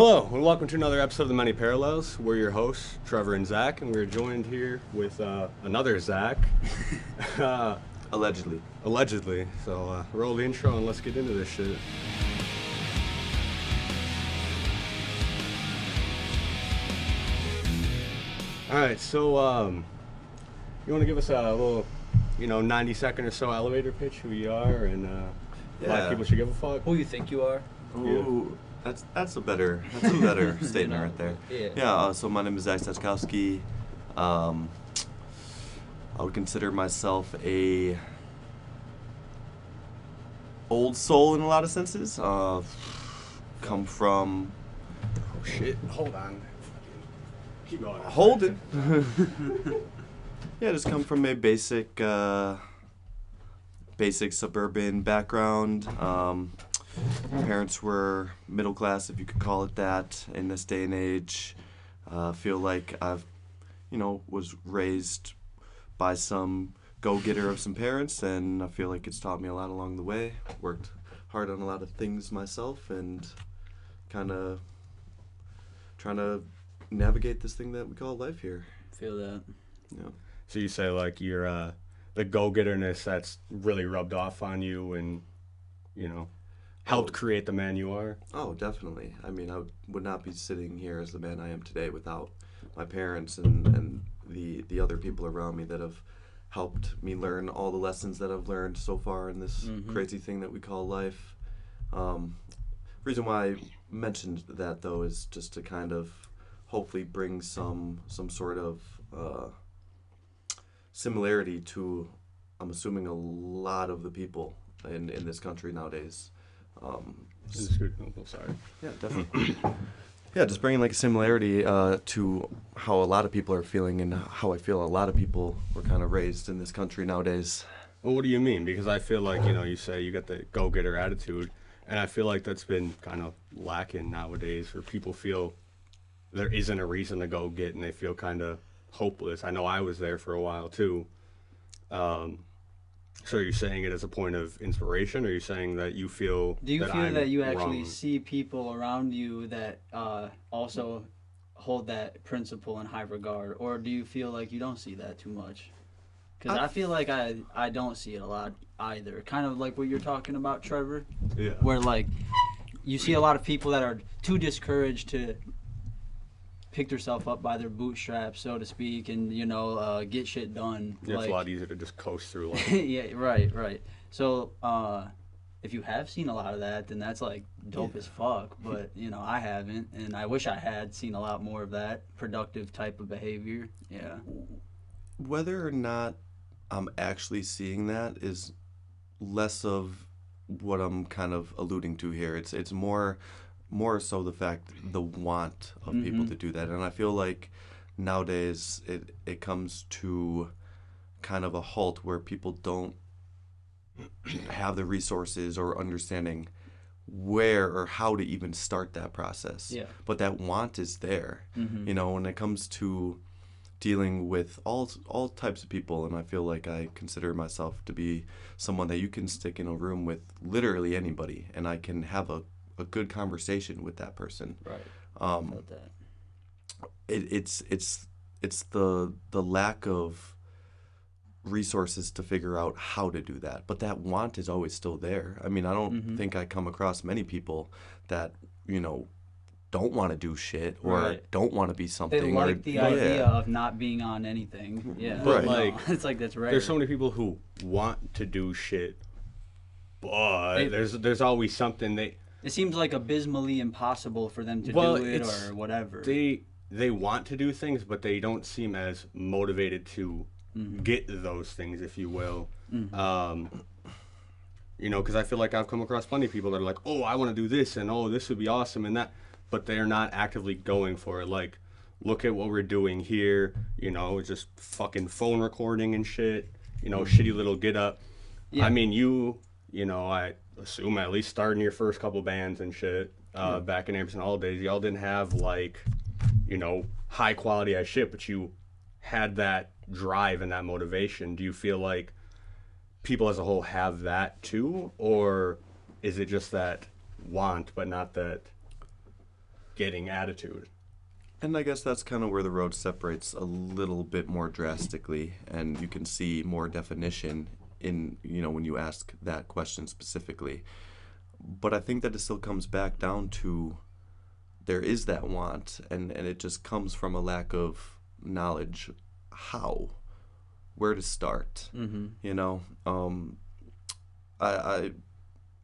Hello, and welcome to another episode of The Many Parallels. We're your hosts, Trevor and Zach, and we're joined here with another Zach. Allegedly. Allegedly. So roll the intro and let's get into this shit. Alright, so you want to give us a little, 90-second or so elevator pitch, who you are, and why people should give a fuck? Who you think you are? Ooh, that's a better statement right there. Yeah. So my name is Zach Sajkowski. I would consider myself a old soul in a lot of senses. Come from. Oh shit! Hold on. Keep going. Hold it. Yeah, just come from a basic suburban background. Parents were middle class, if you could call it that, in this day and age. Feel like I've, was raised by some go-getter of some parents, and I feel like it's taught me a lot along the way. Worked hard on a lot of things myself, and kind of trying to navigate this thing that we call life here. Feel that. Yeah. So you say like you're the go-getterness that's really rubbed off on you, and helped create the man you are? Oh, definitely. I mean, I would not be sitting here as the man I am today without my parents and the other people around me that have helped me learn all the lessons that I've learned so far in this crazy thing that we call life. Reason why I mentioned that, though, is just to kind of hopefully bring some sort of similarity to, I'm assuming, a lot of the people in this country nowadays. Sorry. Yeah, definitely. Yeah, just bringing like a similarity to how a lot of people are feeling and how I feel a lot of people were kind of raised in this country nowadays. Well, what do you mean? Because I feel like, you say you got the go-getter attitude, and I feel like that's been kind of lacking nowadays, where people feel there isn't a reason to go get, and they feel kind of hopeless. I know I was there for a while, too. So are you saying it as a point of inspiration, or are you saying that you feel Do you that feel I'm that you actually wrong? see people around you that also hold that principle in high regard, or do you feel like you don't see that too much? Because I feel like I don't see it a lot either. Kind of like what you're talking about, Trevor. Yeah. Where like you see a lot of people that are too discouraged to pick themselves up by their bootstraps, so to speak, and get shit done. Yeah, it's a lot easier to just coast through life. Yeah, right. So if you have seen a lot of that, then that's like dope as fuck. But I haven't, and I wish I had seen a lot more of that productive type of behavior. Yeah. Whether or not I'm actually seeing that is less of what I'm kind of alluding to here. It's more so the want of people to do that. And I feel like nowadays it comes to kind of a halt where people don't have the resources or understanding where or how to even start that process. Yeah. But that want is there. When it comes to dealing with all types of people, and I feel like I consider myself to be someone that you can stick in a room with literally anybody, and I can have a good conversation with that person. Right. I felt that. It's the lack of resources to figure out how to do that, but that want is always still there. I mean, I don't think I come across many people that don't want to do shit or don't want to be something. They like the idea of not being on anything. Yeah. But it's like that's rare. There's so many people who want to do shit, but there's always something It seems like abysmally impossible for them to do it or whatever. They want to do things, but they don't seem as motivated to get those things, if you will. Because I feel like I've come across plenty of people that are like, oh, I want to do this, and oh, this would be awesome, and that, but they're not actively going for it. Like, look at what we're doing here, just fucking phone recording and shit, shitty little get up. Yeah. I mean, I assume at least starting your first couple bands and shit back in Anderson Hall days, y'all didn't have like, high quality as shit, but you had that drive and that motivation. Do you feel like people as a whole have that too, or is it just that want but not that getting attitude. And I guess that's kind of where the road separates a little bit more drastically, and you can see more definition in, when you ask that question specifically. But I think that it still comes back down to there is that want, and it just comes from a lack of knowledge. How? Where to start? I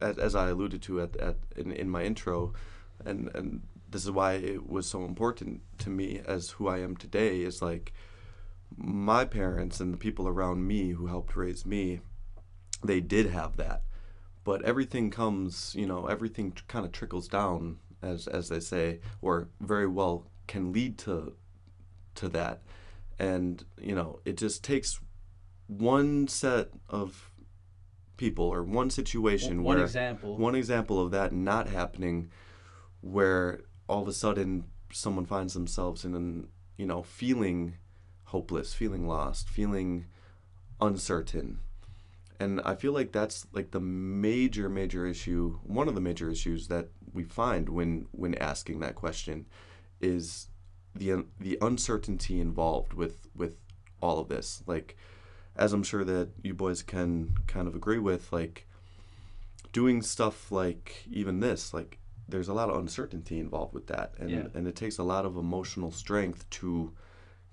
as I alluded to in my intro, and this is why it was so important to me as who I am today, is like my parents and the people around me who helped raise me, they did have that. But everything comes, everything kind of trickles down, as they say, or very well can lead to that. And, it just takes one set of people or one situation one where example. One example of that not happening, where all of a sudden someone finds themselves in feeling hopeless, feeling lost, feeling uncertain. And I feel like that's like the major issue, one of the major issues that we find when asking that question, is the uncertainty involved with all of this. Like, as I'm sure that you boys can kind of agree with, like doing stuff like even this, like there's a lot of uncertainty involved with that, and it takes a lot of emotional strength to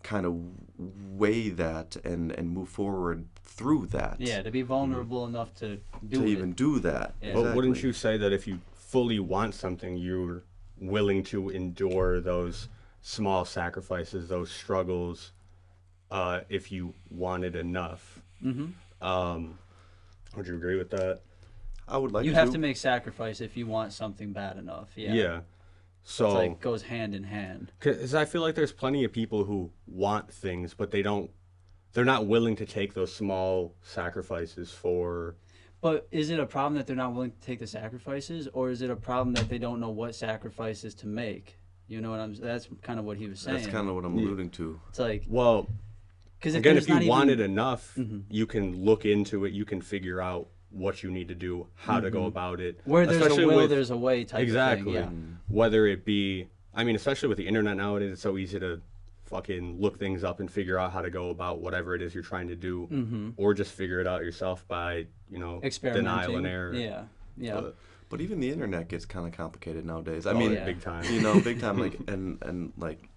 kind of weigh that and move forward through that. Yeah, to be vulnerable enough to even do that. Yeah. Exactly. But wouldn't you say that if you fully want something, you're willing to endure those small sacrifices, those struggles, if you want it enough? Would you agree with that? I would like you to. have to make sacrifice if you want something bad enough. Yeah. So it's like goes hand in hand. Because I feel like there's plenty of people who want things, but they're not willing to take those small sacrifices for. But is it a problem that they're not willing to take the sacrifices, or is it a problem that they don't know what sacrifices to make? You know what that's kind of what he was saying. That's kind of what I'm alluding to. It's like, well, because again, if you want it enough, you can look into it, you can figure out what you need to do, how to go about it. Where there's a will, there's a way type exactly. of thing. Yeah. Whether it be, especially with the internet nowadays, it's so easy to fucking look things up and figure out how to go about whatever it is you're trying to do, or just figure it out yourself by, denial and error. Yeah. But even the internet gets kind of complicated nowadays. Big time. Big time. Like, and like,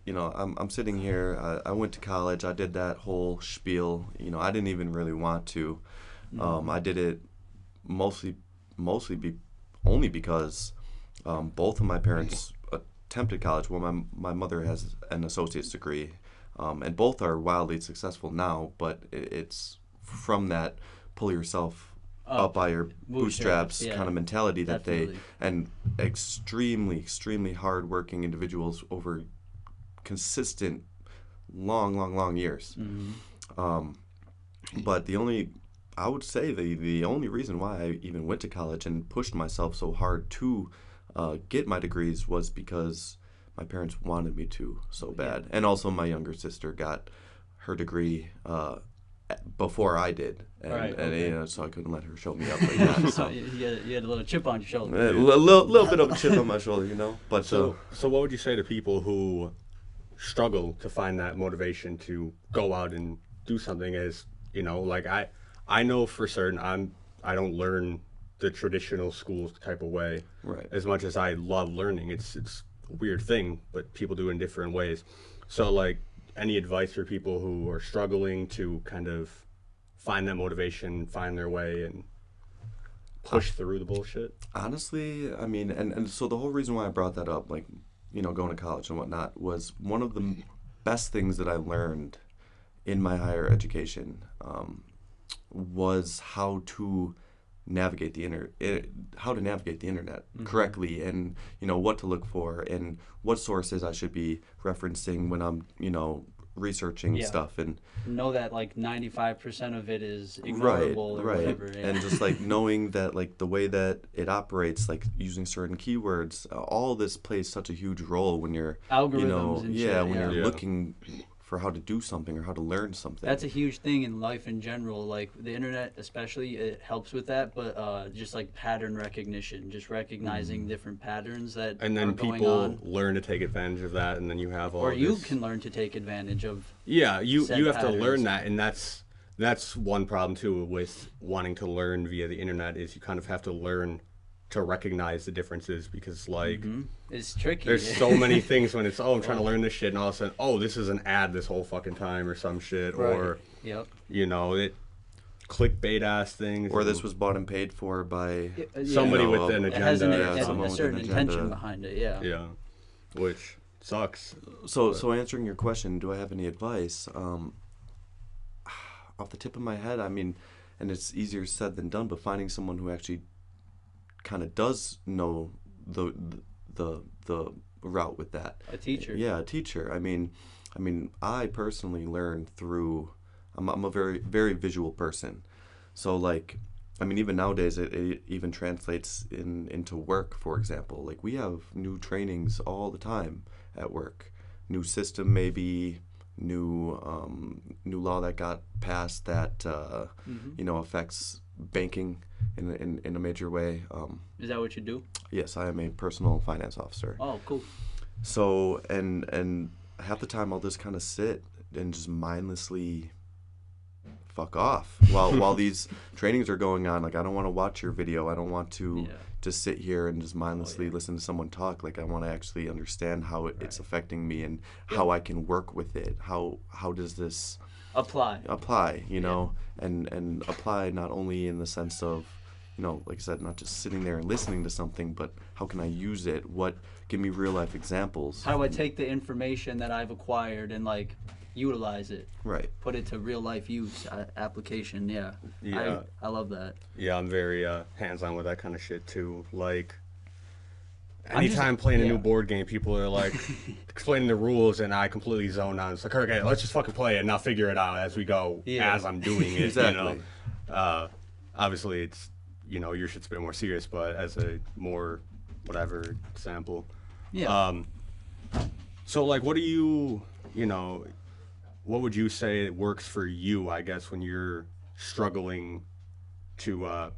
I'm sitting here. I went to college. I did that whole spiel. I didn't even really want to. I did it mostly only because both of my parents attempted college. Well, my mother has an associate's degree, and both are wildly successful now. But it's from that pull yourself up by your bootstraps kind of mentality that Definitely. and extremely hardworking individuals over consistent long years. But I would say the only reason why I even went to college and pushed myself so hard to get my degrees was because my parents wanted me to so bad. And also my younger sister got her degree before I did. And so I couldn't let her show me up like that. So. you had a little chip on your shoulder. A little bit of a chip on my shoulder, But so what would you say to people who struggle to find that motivation to go out and do something? As like I know for certain I don't learn the traditional school type of way. Right. As much as I love learning, it's a weird thing, but people do it in different ways. So like, any advice for people who are struggling to kind of find that motivation, find their way, and push through the bullshit? Honestly, and so the whole reason why I brought that up, like, going to college and whatnot, was one of the best things that I learned in my higher education was how to navigate the internet correctly, and what to look for and what sources I should be referencing when I'm researching stuff, and know that like 95% of it is ignorable or whatever. Yeah. And just like knowing that like the way that it operates, like using certain keywords, all this plays such a huge role when you're algorithms and shit, when you're looking how to do something or how to learn something. That's a huge thing in life in general. Like the internet, especially, it helps with that. But just like pattern recognition, just recognizing different patterns that And then are going people on. learn to take advantage of that, and then you have all Or you this- can learn to take advantage of. Yeah, you said have to learn patterns. that, and that's one problem too with wanting to learn via the internet is you kind of have to learn to recognize the differences because like It's tricky. there's so many things when it's I'm trying to learn this shit and all of a sudden this is an ad this whole fucking time or some shit or Yep. it clickbait ass things Or this was bought and paid for by somebody you know, with an It has agenda. someone a with certain an intention agenda. behind it. Yeah. Yeah, which sucks. So answering your question, do I have any advice? Off the tip of my head, I mean, and it's easier said than done, but finding someone who actually kind of does know the route with that. A teacher. Yeah, a teacher. I mean, I personally learned through. I'm a very very visual person, so like, I mean, even nowadays it even translates into work. For example, like we have new trainings all the time at work, new system maybe, new law that got passed that affects banking in a major way. Is that what you do? Yes, I am a personal finance officer. Oh, cool. So and half the time I'll just kind of sit and just mindlessly fuck off while these trainings are going on. Like I don't want to watch your video. I don't want to just sit here and just mindlessly listen to someone talk. Like I want to actually understand how it's affecting me and how I can work with it. How does this apply, you know, and apply not only in the sense of, you know, like I said, not just sitting there and listening to something, but how can I use it? Give me real life examples. How do I take the information that I've acquired and like utilize it? Right. Put it to real life use, application. Yeah. I love that. Yeah, I'm very hands-on with that kind of shit too. Like, I'm just- anytime playing a new yeah. board game, people are like explaining the rules, and I completely zone out. It's like, okay, let's just fucking play it, and I'll figure it out as we go, as I'm doing it. Exactly. You know? Obviously, it's your shit's a bit more serious, but as a more whatever example. Yeah. So like, what do you what would you say works for you, I guess, when you're struggling to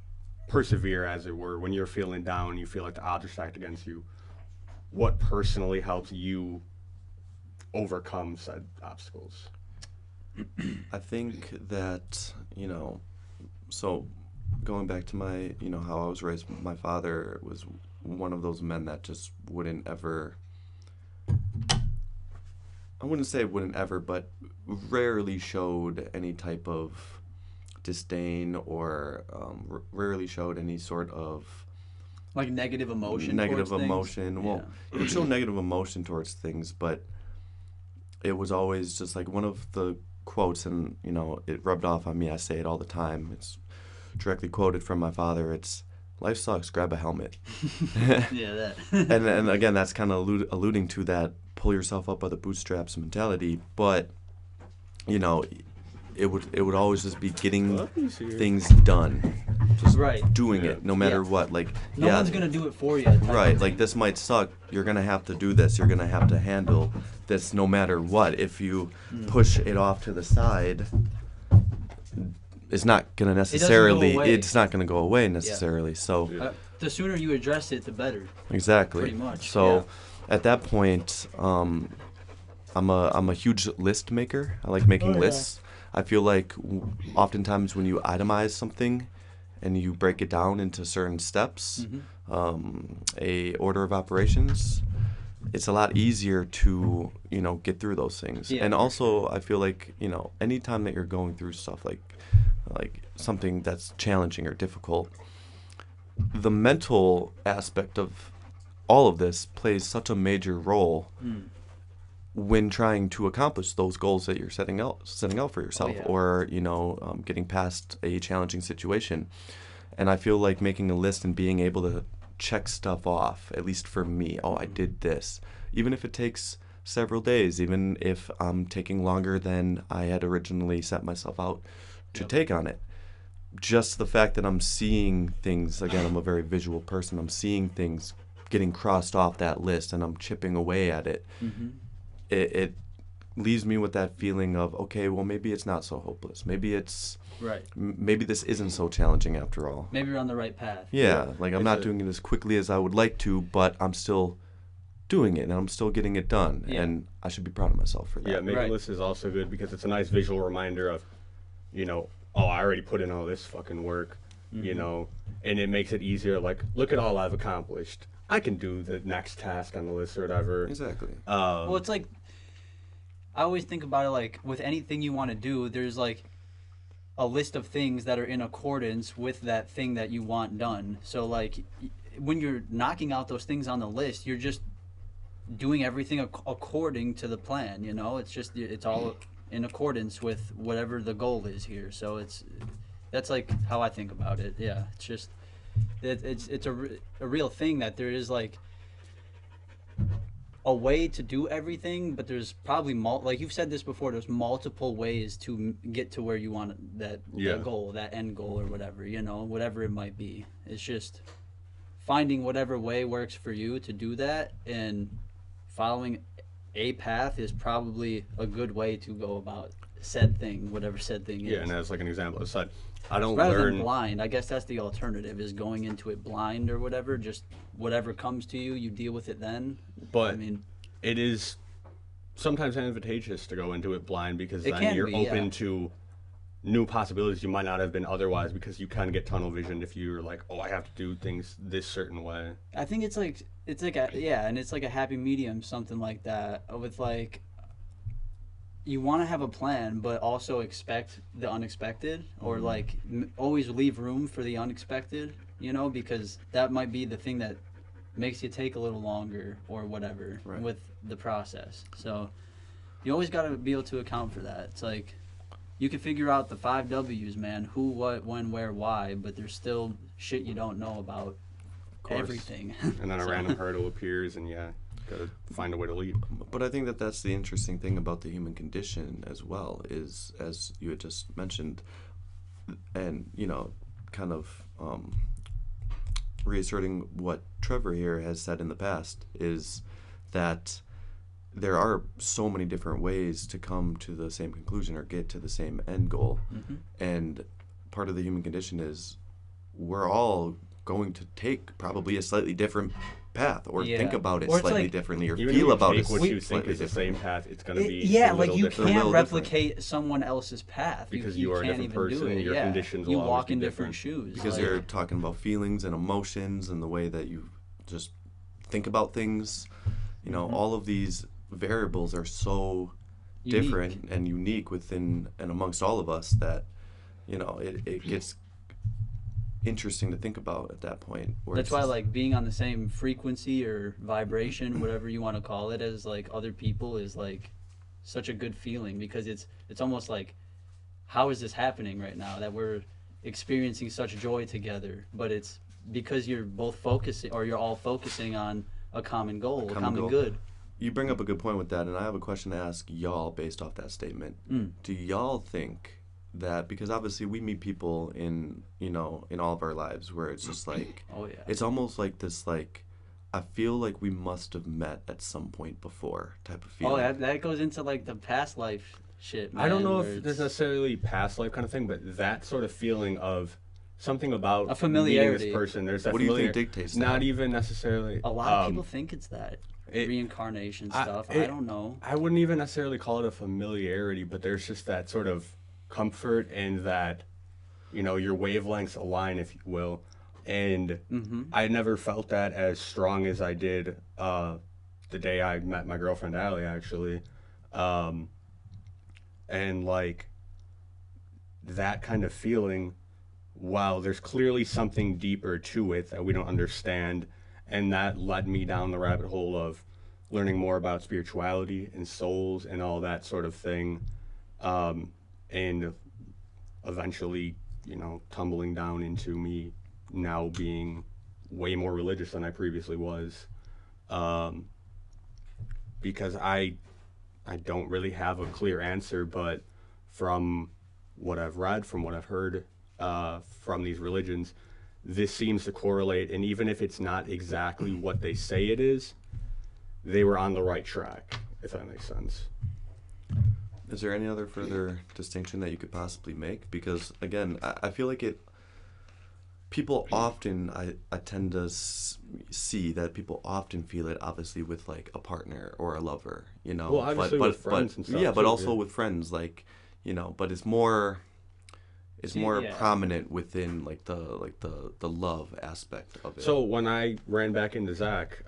persevere, as it were, when you're feeling down, you feel like the odds are stacked against you? What personally helps you overcome said obstacles? I think that, so going back to my, how I was raised, my father was one of those men that just wouldn't ever, I wouldn't say wouldn't ever, but rarely showed any type of disdain or rarely showed any sort of like negative emotion. Negative towards emotion. things? Well, he would show negative emotion towards things, but it was always just like one of the quotes, and it rubbed off on me. I say it all the time. It's directly quoted from my father. It's, "Life sucks, grab a helmet." Yeah, that. and again, that's kind of alluding to that pull yourself up by the bootstraps mentality. But it would always just be getting things done, just doing it, no matter what. Like no one's gonna do it for you. Right, like this might suck. You're gonna have to do this. You're gonna have to handle this no matter what. If you push it off to the side, it's not gonna necessarily. It's not gonna go away necessarily. So the sooner you address it, the better. Exactly. Pretty much. So at that point, I'm a huge list maker. I like making lists. I feel like oftentimes when you itemize something and you break it down into certain steps, a order of operations, it's a lot easier to get through those things. And also I feel like anytime that you're going through stuff like something that's challenging or difficult, the mental aspect of all of this plays such a major role when trying to accomplish those goals that you're setting out for yourself, or getting past a challenging situation. And I feel like making a list and being able to check stuff off, at least for me, I did this, even if it takes several days, even if I'm taking longer than I had originally set myself out to take on it. Just the fact that I'm seeing things, again, I'm a very visual person, I'm seeing things getting crossed off that list and I'm chipping away at it. It leaves me with that feeling of, okay, well, maybe it's not so hopeless. Maybe it's Right. maybe this isn't so challenging after all. Maybe you're on the right path. Yeah, like I'm It's not a- doing it as quickly as I would like to, but I'm still doing it and I'm still getting it done, Yeah. and I should be proud of myself for that. Yeah, making Right. lists is also good because it's a nice visual reminder of, oh, I already put in all this fucking work, and it makes it easier. Like, look at all I've accomplished. I can do the next task on the list or whatever. Exactly. Well, it's like, I always think about it like with anything you want to do, there's like a list of things that are in accordance with that thing that you want done. So like when you're knocking out those things on the list, you're just doing everything according to the plan, it's all in accordance with whatever the goal is here. So that's like how I think about it. Yeah, it's just it's a real thing that there is like a way to do everything, but there's probably like you've said this before, there's multiple ways to get to where you want that goal, that end goal or whatever, whatever it might be. It's just finding whatever way works for you to do that, and following a path is probably a good way to go about said thing, whatever said thing is. Yeah, and as like an example, it's like I don't Rather learn than blind, I guess that's the alternative, is going into it blind or whatever. Just whatever comes to you, you deal with it then. But I mean, it is sometimes advantageous to go into it blind because It then can you're be, open yeah. to new possibilities you might not have been otherwise, because you kind of get tunnel vision if you're like, oh, I have to do things this certain way. I think it's like and it's like a happy medium, something like that, with like you want to have a plan, but also expect the unexpected, or like always leave room for the unexpected, because that might be the thing that makes you take a little longer or whatever Right. with the process. So you always got to be able to account for that. It's like you can figure out the 5 W's, man: who, what, when, where, why, but there's still shit you don't know about course. everything. And then a So- random hurdle appears, and gotta find a way to leap. But I think that that's the interesting thing about the human condition as well, is, as you had just mentioned, and kind of reasserting what Trevor here has said in the past, is that there are so many different ways to come to the same conclusion or get to the same end goal. And part of the human condition is we're all going to take probably a slightly different path, or Yeah. think about it Or it's slightly like- differently, or Even feel if about you it take what you think slightly is the differently. same path, it's gonna be Yeah, a like little you different. can't little replicate someone else's path Because you you are a can't different even do person, it. your Yeah. conditions will you always walk be in different different. shoes Because like, you're talking about feelings and emotions and the way that you just think about things. All of these variables are so unique. different and unique within and amongst all of us that it gets interesting to think about at that point. Where That's it's why just- like being on the same frequency or vibration, whatever you want to call it, as like other people is like such a good feeling, because it's almost like, how is this happening right now that we're experiencing such joy together? But it's because you're both focusing, or you're all focusing on a common goal, a Common common goal. good. You bring up a good point with that, and I have a question to ask y'all based off that statement. Do y'all think that, because obviously we meet people in in all of our lives where it's just like, Oh yeah. it's almost like this, like, I feel like we must have met at some point before type of feeling. Oh, that goes into like the past life shit, man, I don't know where if it's there's necessarily past life kind of thing, but that sort of feeling of something about A meeting familiarity. this person. There's that What do you familiar, think dictates Not that? even necessarily. a lot of people think it's that it- reincarnation I- stuff. I it- don't know. I wouldn't even necessarily call it a familiarity, but there's just that sort of comfort and that, your wavelengths align, if you will. And I never felt that as strong as I did the day I met my girlfriend, Allie, actually. And like that kind of feeling, while there's clearly something deeper to it that we don't understand, and that led me down the rabbit hole of learning more about spirituality and souls and all that sort of thing, and eventually, tumbling down into me now being way more religious than I previously was, because I don't really have a clear answer, but from what I've read, from what I've heard, from these religions, this seems to correlate, and even if it's not exactly what they say it is, they were on the right track, if that makes sense. Is there any other further distinction that you could possibly make? Because again, I feel like people often, I tend to see that people often feel it obviously with like a partner or a lover, you know. Well, obviously with friends and stuff. Yeah, but too, also with friends, like, you know. But it's more Yeah. prominent within like the love aspect of it. So when I ran back into Zach,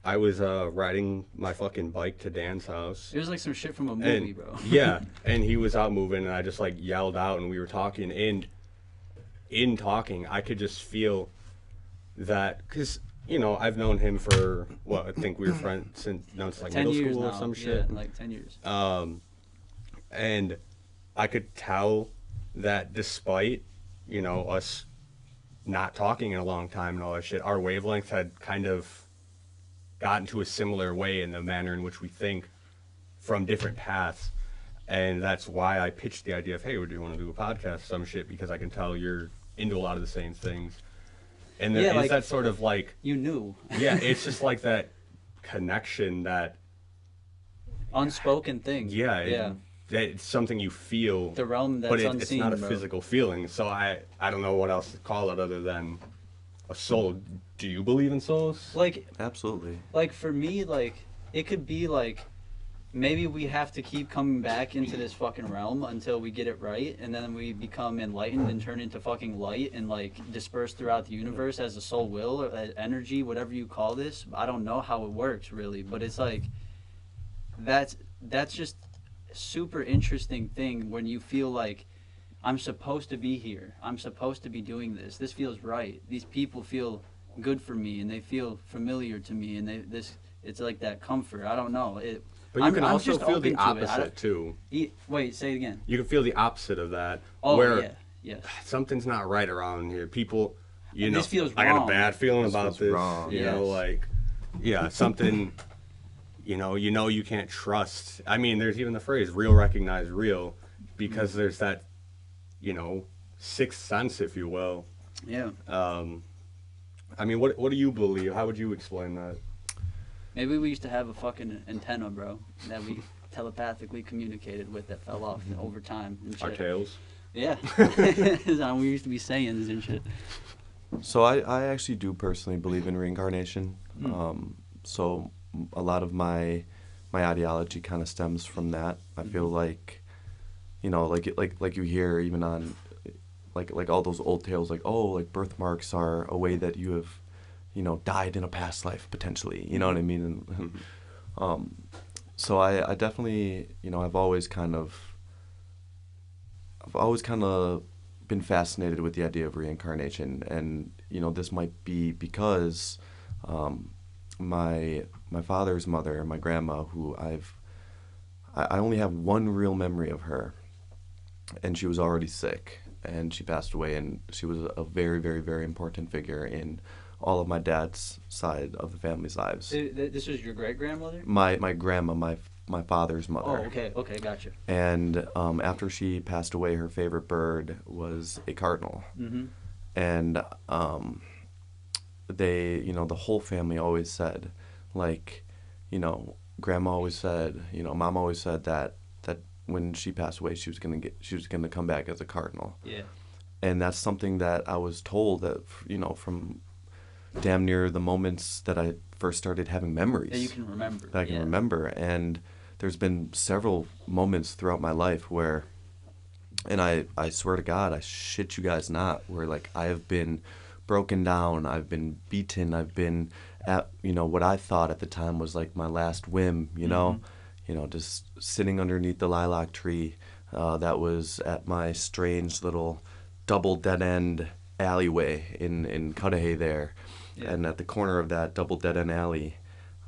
I was riding my fucking bike to Dan's house. It was like some shit from a movie, And, bro. yeah, and he was out moving, and I just like yelled out, and we were talking, and in talking, I could just feel that, because you know I've known him for what, I think we were friends since like 10 middle years school now. or some Yeah, shit. like 10 years. And I could tell that despite you know us not talking in a long time and all that shit, our wavelengths had kind of gotten to a similar way in the manner in which we think from different paths. And that's why I pitched the idea of, hey, do you want to do a podcast, some shit, because I can tell you're into a lot of the same things. And there Yeah, is like- that sort of like, You knew. yeah, it's just like that connection that, Unspoken thing. yeah, Yeah. that it's something you feel, The realm that's but it's unseen, not a bro. physical feeling. So I don't know what else to call it other than a soul. Do you believe in souls? Like, Absolutely. for me, like, it could be like, maybe we have to keep coming back into this fucking realm until we get it right, and then we become enlightened and turn into fucking light and like disperse throughout the universe as a soul will or energy, whatever you call this. I don't know how it works really, but it's like that's just a super interesting thing when you feel like I'm supposed to be here. I'm supposed to be doing this. This feels right. These people feel good for me and they feel familiar to me and it's like that comfort. I don't know. But you I'm can also just feel open the to it. I opposite don't- too. Wait, say it again. You can feel the opposite of that. Oh, where yeah. Yes. something's not right around here. People, you know, This feels I got a wrong. bad feeling This about feels this. wrong. You know, Yes. like, yeah, something. You know, you can't trust. I mean, there's even the phrase "real recognize real," because there's that, you know, sixth sense, if you will. Yeah. I mean, what do you believe? How would you explain that? Maybe we used to have a fucking antenna, bro, that we telepathically communicated with that fell off over time and Our shit. tails. Yeah. We used to be sayings and shit. So I actually do personally believe in reincarnation. So a lot of my ideology kind of stems from that. I feel like, you know, like you hear even on like all those old tales, like, oh, like birthmarks are a way that you have, you know, died in a past life potentially. You know what I mean? And so I definitely, you know, I've always kind of been fascinated with the idea of reincarnation, and you know, this might be because my father's mother, my grandma, who I only have one real memory of her, and she was already sick, and she passed away, and she was a very, very, very important figure in all of my dad's side of the family's lives. This was your great grandmother? My grandma, my father's mother. Oh, okay, gotcha. And after she passed away, her favorite bird was a cardinal. Mm-hmm. And they, you know, the whole family always said, like, you know, grandma always said, you know, mom always said that when she passed away, she was gonna come back as a cardinal. Yeah. And that's something that I was told that, you know, from damn near the moments that I first started having memories. That you can remember. That I can remember. And there's been several moments throughout my life where, and I swear to God, I shit you guys not, where like I have been broken down, I've been beaten, I've been at, you know, what I thought at the time was like my last whim, you know, just sitting underneath the lilac tree that was at my strange little double dead-end alleyway in Cudahy there. Yeah. And at the corner of that double dead-end alley,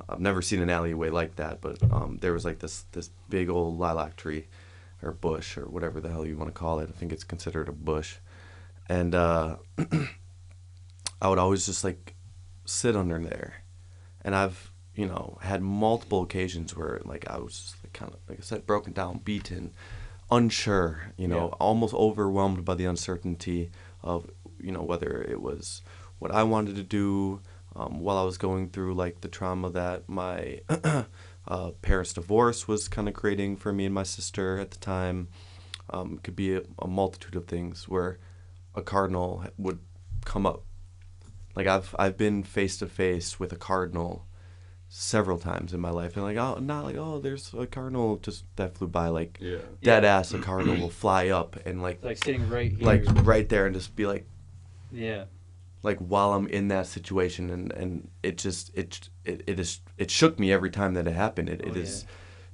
I've never seen an alleyway like that, but there was like this big old lilac tree or bush or whatever the hell you want to call it. I think it's considered a bush. And I would always just like sit under there. And I've, you know, had multiple occasions where like I was just like kind of, like I said, broken down, beaten, unsure, you know, almost overwhelmed by the uncertainty of, you know, whether it was what I wanted to do, while I was going through like the trauma that my parents' divorce was kind of creating for me and my sister at the time. It could be a multitude of things where a cardinal would come up. Like I've been face to face with a cardinal several times in my life, and like, oh, not like, oh, there's a cardinal just that flew by, like dead ass a cardinal will fly up and like sitting right here, like right there, and just be like, yeah, like while I'm in that situation, and it just it shook me every time that it happened. It is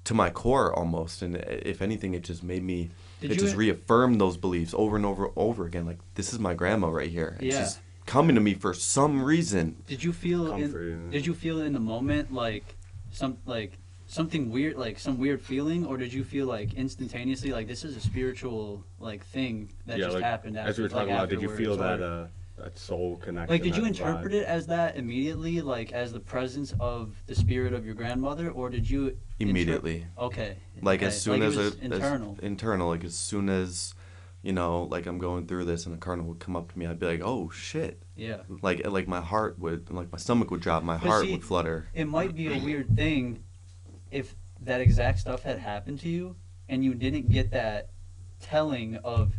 to my core almost, and if anything, it just made me just reaffirmed those beliefs over and over again. Like, this is my grandma right here. And she's coming to me for some reason. Did you feel in the moment like something weird, like some weird feeling, or did you feel like instantaneously like this is a spiritual like thing that just happened after, as we were talking about? Did you feel that that soul connection? Like, did you interpret it as that immediately, like as the presence of the spirit of your grandmother, or did you immediately? Okay. Like as soon as internal, like as soon as, you know, like I'm going through this and a cardinal would come up to me, I'd be like, oh shit. Yeah. Like my heart would, like my stomach would drop, my heart would flutter. It might be a weird thing if that exact stuff had happened to you and you didn't get that telling of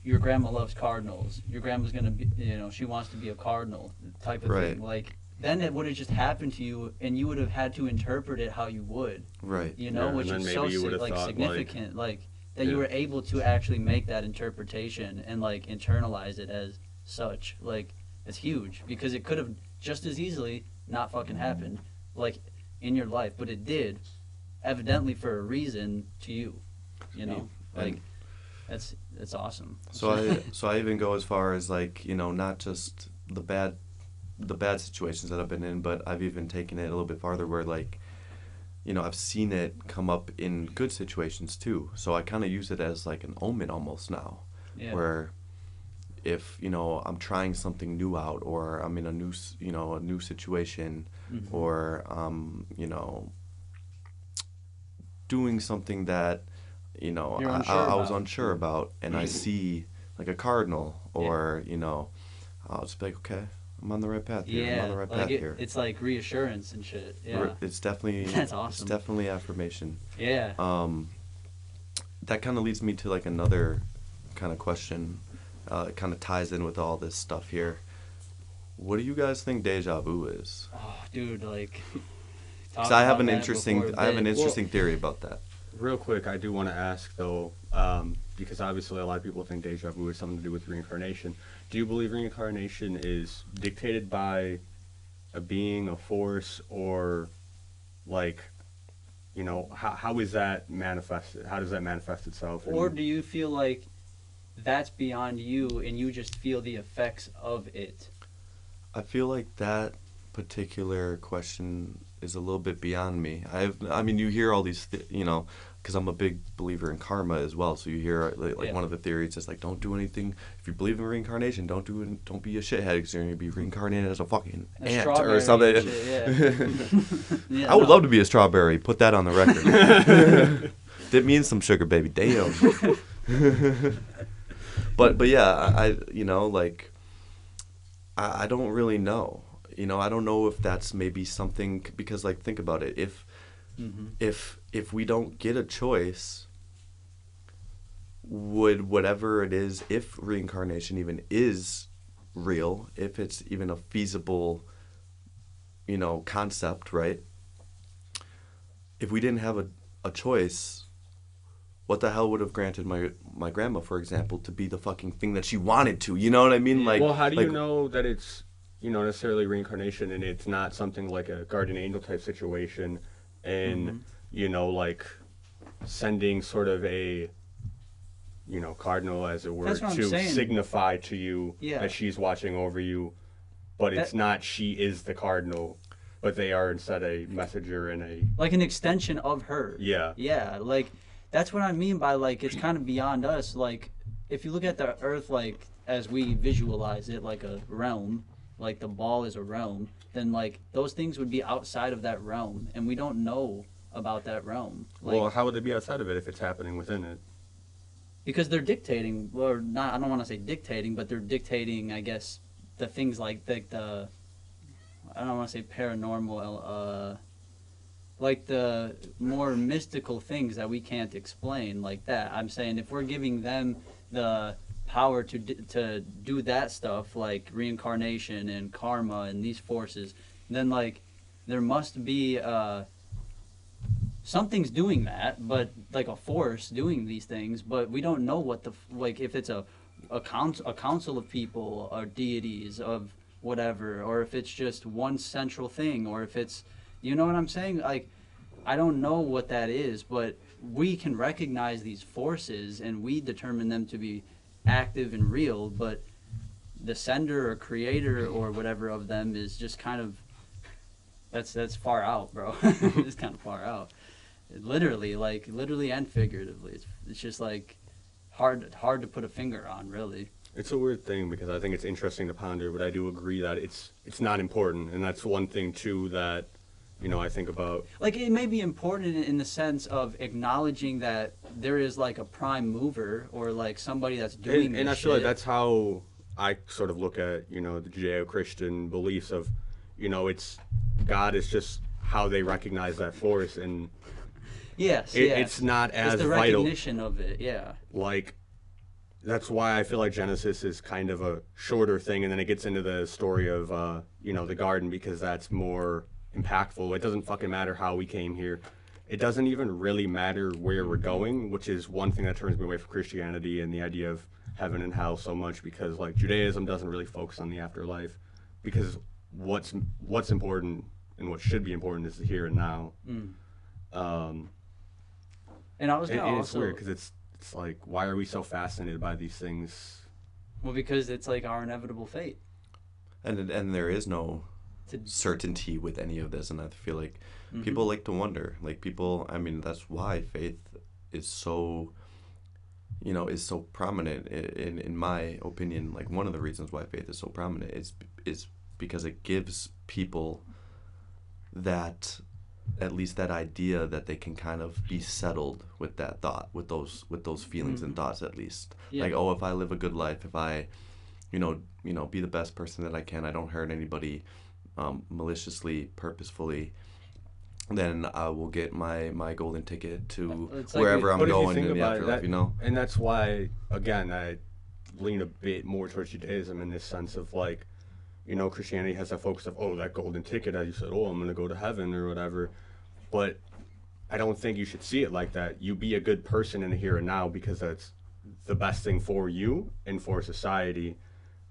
your grandma loves cardinals. Your grandma's gonna be, you know, she wants to be a cardinal type of thing. Like, then it would have just happened to you, and you would have had to interpret it how you would. Right. You know, which is so significant. Like that you were able to actually make that interpretation and like internalize it as such. Like, it's huge because it could have just as easily not fucking happened, like in your life, but it did, evidently for a reason to you. You know, like. It's awesome. So I even go as far as like, you know, not just the bad situations that I've been in, but I've even taken it a little bit farther where like, you know, I've seen it come up in good situations too. So I kind of use it as like an omen almost now, where if, you know, I'm trying something new out, or I'm in a new situation, or you know, doing something that, you know, I was unsure about, and I see like a cardinal, or you know, I'll just be like, okay, I'm on the right path here. I'm on the right path here. It's like reassurance and shit. Yeah, it's definitely that's awesome. It's definitely affirmation. Yeah. That kind of leads me to like another kind of question. It kind of ties in with all this stuff here. What do you guys think deja vu is? Oh, dude, like. Because I have an interesting theory about that. Real quick, I do want to ask, though, because obviously a lot of people think deja vu has something to do with reincarnation. Do you believe reincarnation is dictated by a being, a force, or, like, you know, how is that manifested? How does that manifest itself? Or do you feel like that's beyond you and you just feel the effects of it? I feel like that particular question is a little bit beyond me. I mean, you hear all these, you know, because I'm a big believer in karma as well. So you hear like one of the theories is like, don't do anything. If you believe in reincarnation, don't be a shithead because you're gonna be reincarnated as a fucking ant or something. Shit, I would love to be a strawberry. Put that on the record. That means some sugar, baby. Damn. But yeah, I you know, like I don't really know. You know, I don't know if that's maybe something, because like think about it. If we don't get a choice, would whatever it is, if reincarnation even is real, if it's even a feasible, you know, concept, right? If we didn't have a choice, what the hell would have granted my grandma, for example, to be the fucking thing that she wanted to? You know what I mean? Like, well, how do you know that it's, you know, necessarily reincarnation and it's not something like a guardian angel type situation, and you know, like sending sort of a, you know, cardinal, as it were, to signify to you that she's watching over you, but it's not she is the cardinal, but they are instead a messenger and a, like an extension of her. Yeah, like that's what I mean by like it's kind of beyond us. Like if you look at the earth like as we visualize it, like a realm, like the ball is a realm, then like those things would be outside of that realm, and we don't know about that realm. Like, well, how would they be outside of it if it's happening within it? Because they're dictating, or not, I don't want to say dictating, but they're dictating, I guess, the things like the I don't want to say paranormal, like the more mystical things that we can't explain, like that. I'm saying if we're giving them the power to do that stuff, like reincarnation and karma and these forces, then like there must be something's doing that, but like a force doing these things, but we don't know what like if it's a council of people or deities of whatever, or if it's just one central thing, or if it's, you know what I'm saying? Like, I don't know what that is, but we can recognize these forces and we determine them to be active and real, but the sender or creator or whatever of them is just kind of, that's far out, bro. It's kind of far out. Literally and figuratively. It's just like hard to put a finger on, really. It's a weird thing because I think it's interesting to ponder, but I do agree that it's not important, and that's one thing too that, you know, I think about. Like, it may be important in the sense of acknowledging that there is like a prime mover or like somebody that's doing and I this feel like shit. that's how I sort of look at, you know, the Judeo-Christian beliefs of, you know, it's God is just how they recognize that force, and Yes, it's not as it's the vital. recognition of it, yeah. Like, that's why I feel like Genesis is kind of a shorter thing, and then it gets into the story of, you know, the garden, because that's more impactful. It doesn't fucking matter how we came here. It doesn't even really matter where we're going, which is one thing that turns me away from Christianity and the idea of heaven and hell so much, because like Judaism doesn't really focus on the afterlife, because what's important and what should be important is the here and now. And I was gonna And it's also, weird because it's like, why are we so fascinated by these things? well, because it's like our inevitable fate. And there is no To- certainty with any of this, and I feel like people like to wonder. Like people, I mean, that's why faith is so, you know, is so prominent. In my opinion, like one of the reasons why faith is so prominent is because it gives people that, at least that idea that they can kind of be settled with that thought, with those feelings and thoughts, at least. Yeah. Like, oh, if I live a good life, if I, you know, be the best person that I can, I don't hurt anybody, maliciously, purposefully, then I will get my golden ticket to It's like wherever I'm But if you going think in the about it, afterlife, you know? And that's why, again, I lean a bit more towards Judaism in this sense of like, you know, Christianity has that focus of, oh, that golden ticket, as you said, oh, I'm going to go to heaven or whatever. But I don't think you should see it like that. You be a good person in the here and now, because that's the best thing for you and for society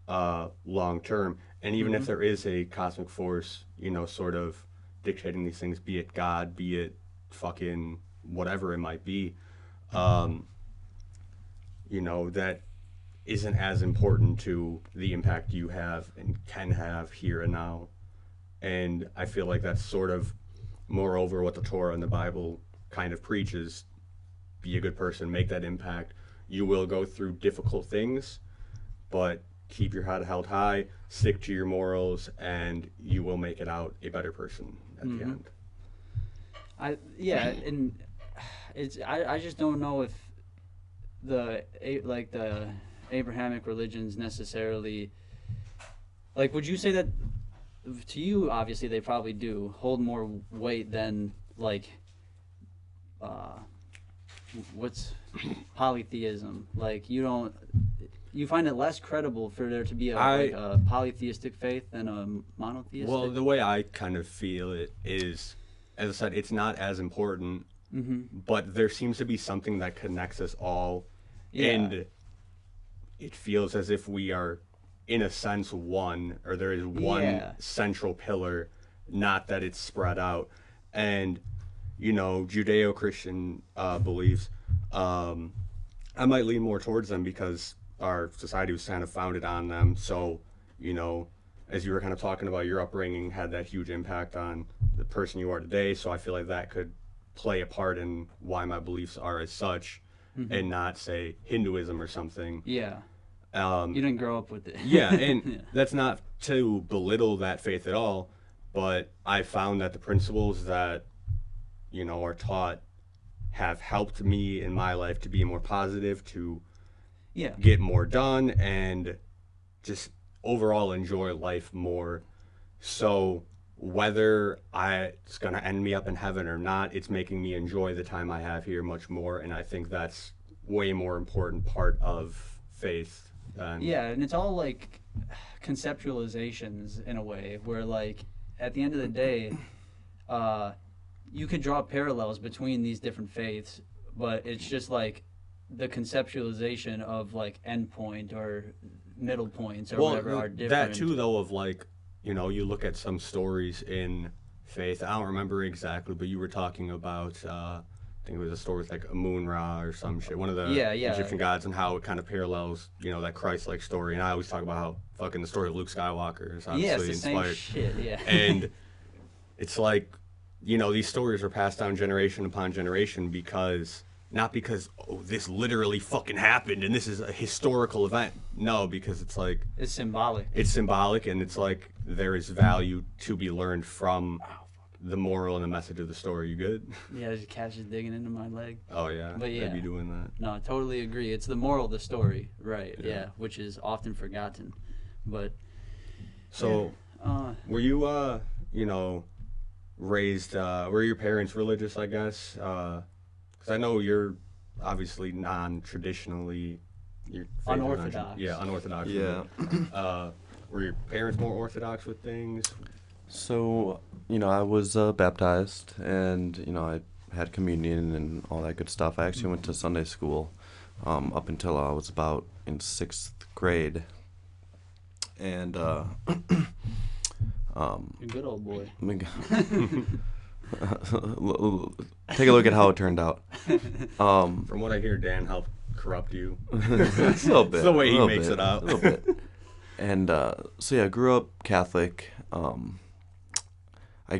long term. And even if there is a cosmic force, you know, sort of dictating these things, be it God, be it fucking whatever it might be, you know, that isn't as important to the impact you have and can have here and now. And I feel like that's sort of moreover what the Torah and the Bible kind of preaches. Be a good person, make that impact. You will go through difficult things, but keep your head held high, stick to your morals, and you will make it out a better person at the end. And it's I just don't know if the Abrahamic religions necessarily, like, would you say that to you, obviously they probably do hold more weight than like what's polytheism? Like, you find it less credible for there to be a polytheistic faith than a monotheistic? Well, the way I kind of feel it is, as I said, it's not as important, but there seems to be something that connects us all, and it feels as if we are, in a sense, one, or there is one central pillar, not that it's spread out. And, you know, Judeo-Christian beliefs, I might lean more towards them because our society was kind of founded on them. So, you know, as you were kind of talking about, your upbringing had that huge impact on the person you are today. So I feel like that could play a part in why my beliefs are as such, and not, say, Hinduism or something. Yeah. You didn't grow up with it. Yeah, and that's not to belittle that faith at all, but I found that the principles that, you know, are taught have helped me in my life to be more positive, to get more done, and just overall enjoy life more. So whether it's going to end me up in heaven or not, it's making me enjoy the time I have here much more. And I think that's way more important part of faith than. Yeah, and it's all like conceptualizations in a way where like at the end of the day, you could draw parallels between these different faiths, but it's just like the conceptualization of like endpoint or middle points or whatever are different. That too, though, of like, you look at some stories in faith. I don't remember exactly, but you were talking about, I think it was a story with like Amun-Ra or some shit, one of the Egyptian gods, and how it kind of parallels, that Christ-like story. And I always talk about how fucking the story of Luke Skywalker is obviously inspired. Same shit, yeah. And it's like, these stories are passed down generation upon generation not because, this literally fucking happened and this is a historical event. No, because it's like... It's symbolic. It's symbolic, and it's like there is value to be learned from the moral and the message of the story. You good? Yeah, there's a cat just digging into my leg. Oh, yeah. But yeah. I'd be doing that. No, I totally agree. It's the moral of the story, right, yeah which is often forgotten. But... So, were you, raised... were your parents religious, I guess? Because I know you're obviously non-traditionally... Unorthodox. Unorthodox. Yeah. Were your parents more orthodox with things? So, I was baptized, and, I had communion and all that good stuff. I actually went to Sunday school up until I was about in 6th grade. And, You're a good old boy. Take a look at how it turned out. From what I hear, Dan helped corrupt you. A little bit. It's the way he makes it out. A little bit. And so yeah, I grew up Catholic. I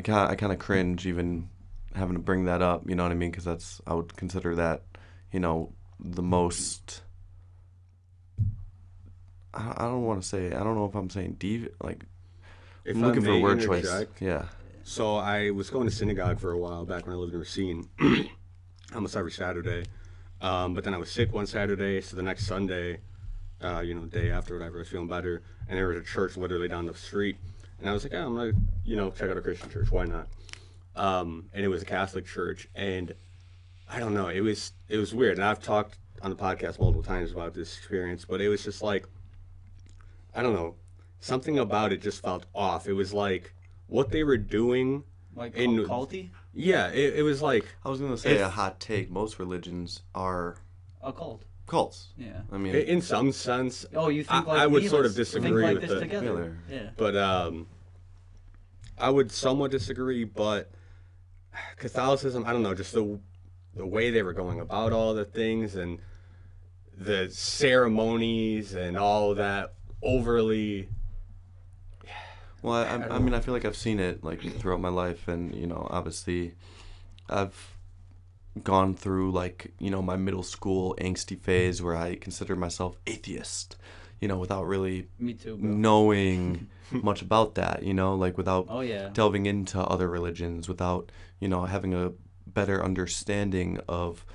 kind of cringe even having to bring that up. You know what I mean? Because I would consider that, the most. I don't want to say. I don't know if I'm saying like. If I'm looking I for a may word interject, choice. Yeah. So I was going to synagogue for a while back when I lived in Racine, almost every Saturday. But then I was sick one Saturday, so the next Sunday, day after whatever, I was feeling better, and there was a church literally down the street, and I was like, I'm gonna, check out a Christian church, why not? And it was a Catholic church, and I don't know, it was weird, and I've talked on the podcast multiple times about this experience, but it was just like, I don't know, something about it just felt off. It was like what they were doing, like culty. Yeah, it was like... I was going to say a hot take. Most religions are... A cult. Cults. Yeah. I mean... In some sense... Oh, you think like I would sort of disagree like with this together. Yeah. But I would somewhat disagree, but Catholicism, I don't know, just the way they were going about all the things and the ceremonies and all that overly... Well, I mean, I feel like I've seen it like throughout my life, and obviously, I've gone through like my middle school angsty phase where I consider myself atheist, without really Me too, bro. knowing much about that, like without delving into other religions, without having a better understanding of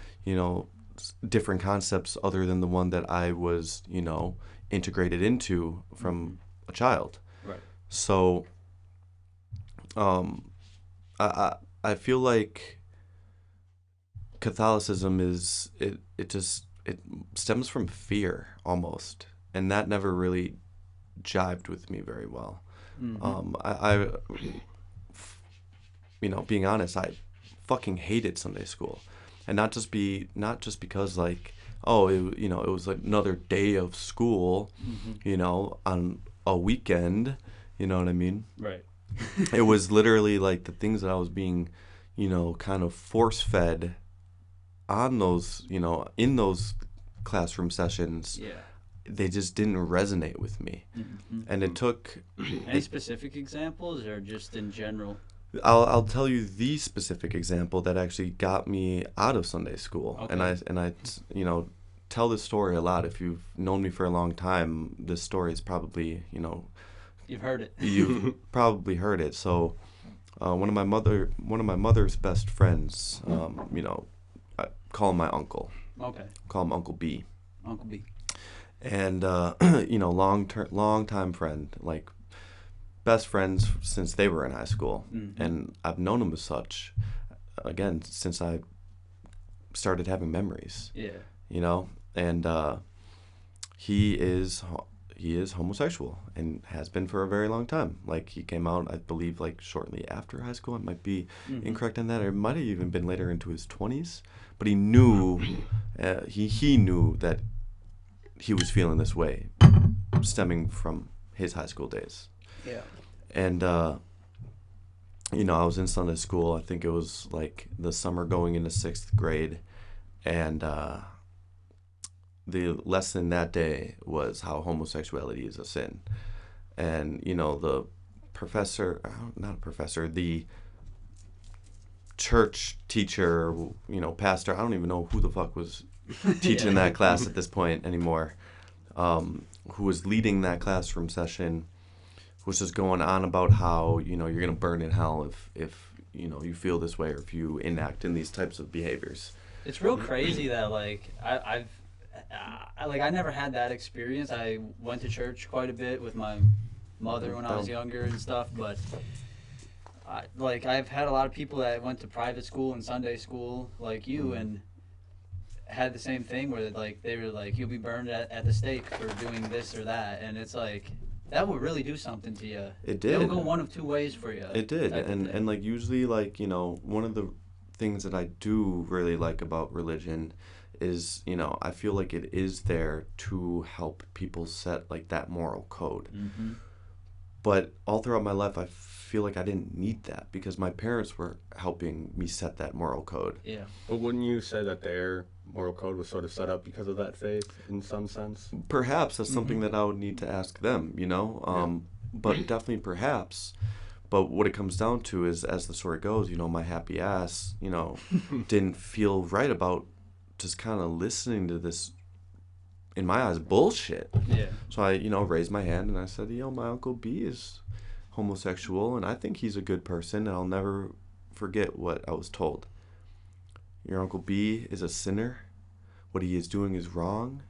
different concepts other than the one that I was integrated into from a child. So, I feel like Catholicism it stems from fear almost, and that never really jived with me very well. I being honest, I fucking hated Sunday school, and not just because like it was another day of school, on a weekend. You know what I mean? Right. It was literally like the things that I was being, kind of force-fed on those, in those classroom sessions. Yeah. They just didn't resonate with me. And it took... Any specific examples or just in general? I'll tell you the specific example that actually got me out of Sunday school. Okay. And I tell this story a lot. If you've known me for a long time, this story is probably, You've heard it. You've probably heard it. So, one of my mother's best friends, I call him my uncle. Okay. Call him Uncle B. Uncle B. And long time friend, like best friends since they were in high school, and I've known him as such, again, since I started having memories. Yeah. You know, and he is homosexual and has been for a very long time. Like, he came out, I believe, like shortly after high school. I might be incorrect on that, or it might have even been later into his 20s. But he knew, he knew that he was feeling this way, stemming from his high school days. Yeah. And you know, I was in Sunday school. I think it was like the summer going into 6th grade, and the lesson that day was how homosexuality is a sin. And, you know, the professor, not a professor, the church teacher, you know, pastor, I don't even know who the fuck was teaching that class at this point anymore, who was leading that classroom session, was just going on about how, you know, you're going to burn in hell if, you know, you feel this way or if you enact in these types of behaviors. It's real crazy that, like, I never had that experience. I went to church quite a bit with my mother when I was younger and stuff, but I've had a lot of people that went to private school and Sunday school like you and had the same thing where, like, they were like, you'll be burned at the stake for doing this or that, and it's like, that would really do something to you. It did. It'll go one of two ways for you. It did. And like, usually, like, you know, one of the things that I do really like about religion is, you know, I feel like it is there to help people set, like, that moral code. But all throughout my life, I feel like I didn't need that because my parents were helping me set that moral code. Yeah. But wouldn't you say that their moral code was sort of set up because of that faith in some sense? Perhaps that's something that I would need to ask them, you know, but definitely perhaps. But what it comes down to is, as the story goes, you know, my happy ass, you know, didn't feel right about just kind of listening to this, in my eyes, bullshit. Yeah. So I, you know, raised my hand and I said, you know, my Uncle B is homosexual and I think he's a good person, and I'll never forget what I was told. Your Uncle B is a sinner. What he is doing is wrong,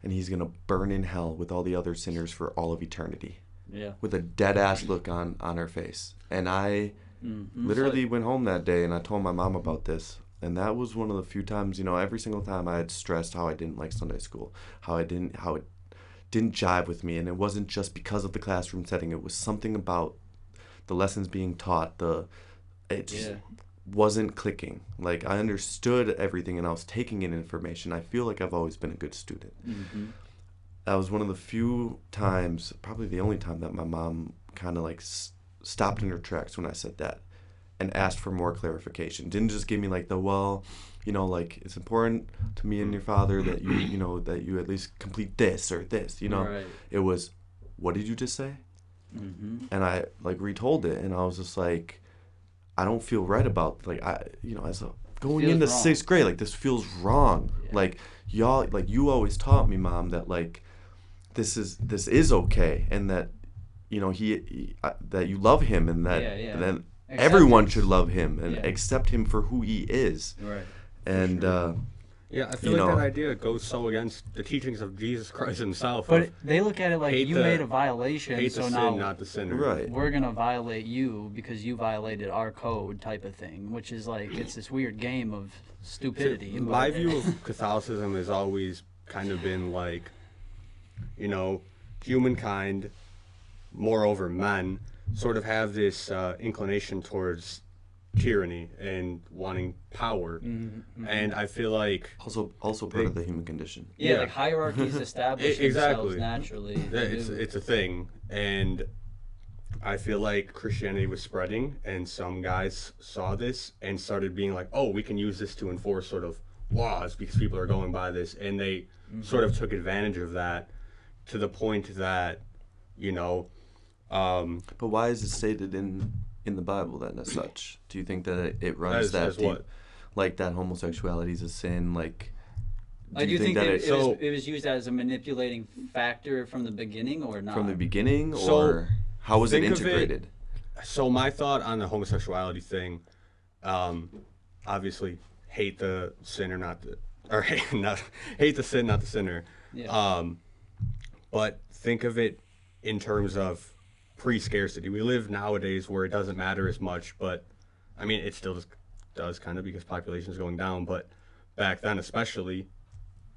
and he's going to burn in hell with all the other sinners for all of eternity. Yeah. With a dead-ass look on her face. And I literally went home that day and I told my mom about this. And that was one of the few times, you know, every single time I had stressed how I didn't like Sunday school, how it didn't jive with me. And it wasn't just because of the classroom setting. It was something about the lessons being taught. It just wasn't clicking. Like, I understood everything and I was taking in information. I feel like I've always been a good student. That was one of the few times, probably the only time, that my mom kind of like stopped in her tracks when I said that and asked for more clarification. Didn't just give me like the, well, you know, like, it's important to me and your father that you know, that you at least complete this or this, you know. Right. It was, what did you just say? And I like retold it, and I was just like, I don't feel right about, like, I, you know, as a going into wrong. 6th grade, like, this feels wrong. Like, y'all, like, you always taught me, Mom, that, like, this is okay, and that, you know, that you love him, and that then everyone should love him and accept him for who he is. Right. And I feel like that idea goes so against the teachings of Jesus Christ himself. But they look at it like you made a violation, hate so the now sin, not the sinner. Right. we're gonna violate you because you violated our code, type of thing. Which is like, it's this weird game of stupidity. So my view of Catholicism has always kind of been like, you know, humankind, moreover men, sort of have this inclination towards tyranny and wanting power, and I feel like also part of the human condition. like hierarchies establish themselves naturally. It's a thing, and I feel like Christianity was spreading, and some guys saw this and started being like, oh, we can use this to enforce sort of laws because people are going by this, and they sort of took advantage of that to the point that, you know. But why is it stated in the Bible then as such? Do you think that it runs that deep? What? Like, that homosexuality is a sin? Like, do you think that it was used as a manipulating factor from the beginning or not? From the beginning, So, or how was it think of it- integrated? So my thought on the homosexuality thing, obviously hate the sinner, hate the sin, not the sinner. Yeah. But think of it in terms of pre-scarcity. We live nowadays where it doesn't matter as much, but I mean, it still does kind of because population is going down. But back then, especially,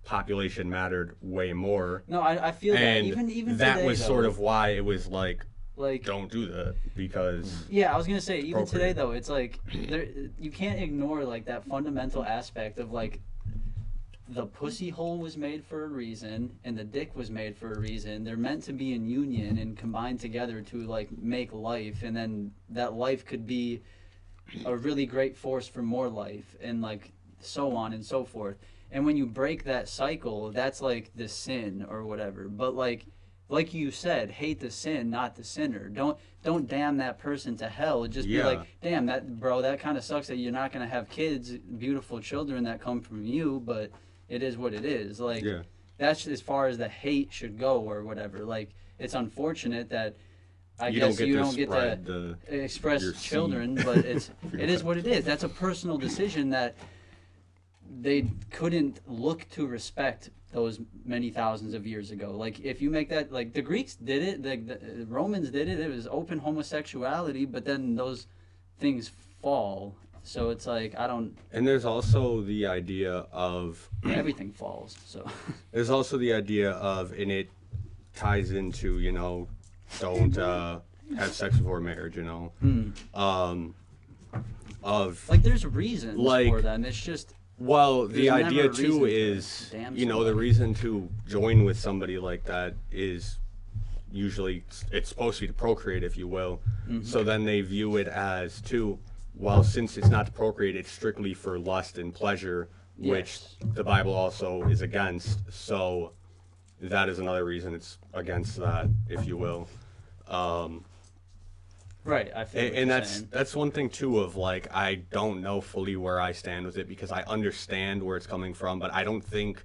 population mattered way more. No, I feel that And even that today, was though, sort of why it was like, like don't do that because yeah, I was gonna say even today Appropriate. though, it's like you can't ignore like that fundamental aspect of like the pussy hole was made for a reason and the dick was made for a reason. They're meant to be in union and combined together to like make life, and then that life could be a really great force for more life, and like so on and so forth. And when you break that cycle, that's like the sin or whatever. But like you said, hate the sin, not the sinner. Don't damn that person to hell. Just be Yeah. like, damn that bro, that kind of sucks that you're not gonna have kids, beautiful children that come from you. But it is what it is. Like yeah, that's as far as the hate should go or whatever. Like it's unfortunate that I you guess don't get you to don't get spread to the express your seed. children, but it is what it is. That's a personal decision that they couldn't look to respect those many thousands of years ago. Like if you make that, like the Greeks did it, the Romans did it. It was open homosexuality, but then those things fall. So it's like I don't. And there's also the idea of Everything falls. So there's also the idea of, and it ties into, don't have sex before marriage, of like there's reasons Like- for that. And it's just well, the There's never idea a reason too to is, damn the somebody. reason to join with somebody like that is usually it's supposed to be to procreate, if you will. Mm-hmm. So then they view it as too, well, since it's not to procreate, it's strictly for lust and pleasure, which Yes. the Bible also is against. So that is another reason it's against that, if you will. right. I feel. And that's one thing too of like I don't know fully where I stand with it because I understand where it's coming from, but I don't think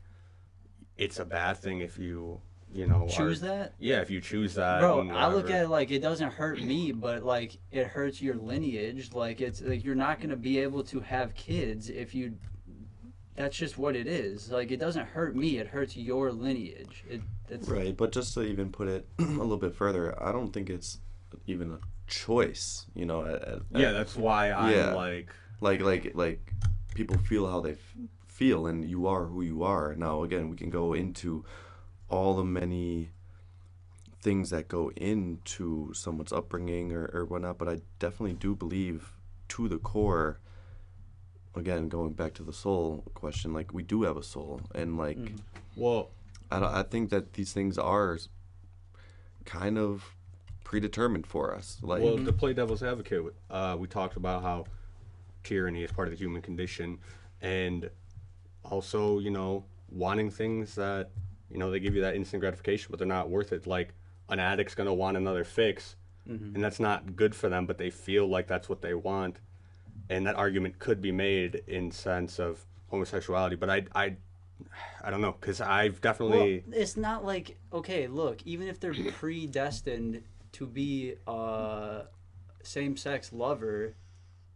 it's a bad thing if you choose that. Yeah, if you choose that. Bro, and I look whatever. at it like it doesn't hurt me, but like it hurts your lineage. Like it's like you're not gonna be able to have kids if you. That's just what it is. Like it doesn't hurt me; it hurts your lineage. It's Right, but just to even put it a little bit further, I don't think it's even a choice. Yeah, that's why I'm Yeah. like like people feel how they feel, and you are who you are. Now, again, we can go into all the many things that go into someone's upbringing or whatnot, but I definitely do believe to the core, again, going back to the soul question, like we do have a soul, and like well, I think that these things are kind of predetermined for us. Like, well, to play devil's advocate, we talked about how tyranny is part of the human condition, and also, wanting things that, they give you that instant gratification, but they're not worth it. Like, an addict's going to want another fix, and that's not good for them, but they feel like that's what they want. And that argument could be made in sense of homosexuality, but I don't know, because I've definitely... Well, it's not like okay. Look, even if they're predestined to be a same-sex lover,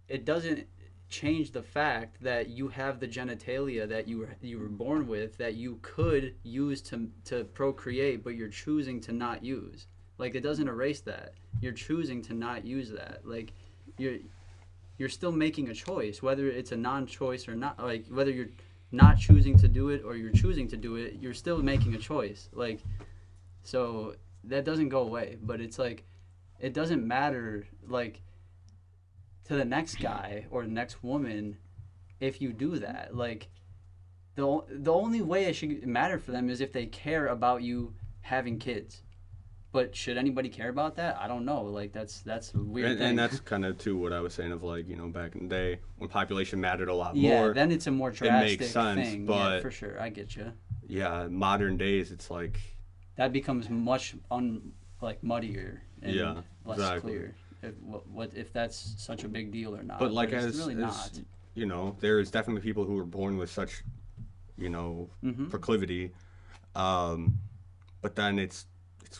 it doesn't change the fact that you have the genitalia that you were born with that you could use to procreate, but you're choosing to not use. Like it doesn't erase that. You're choosing to not use that. Like you're still making a choice, whether it's a non-choice or not. Like whether you're not choosing to do it or you're choosing to do it, you're still making a choice. Like so that doesn't go away. But it's like it doesn't matter. Like to the next guy or the next woman if you do that. Like the only way it should matter for them is if they care about you having kids. But should anybody care about that? I don't know. Like that's a weird thing. And that's kind of too what I was saying of like, back in the day when population mattered a lot yeah, more. then it's a more drastic makes sense, thing. but- Yeah, for sure. I get you. Yeah, modern days it's like, That becomes much muddier and Yeah, less exactly. clear. If that's such a big deal or not. but like it's as, really not. there is definitely people who were born with such, proclivity, but then it's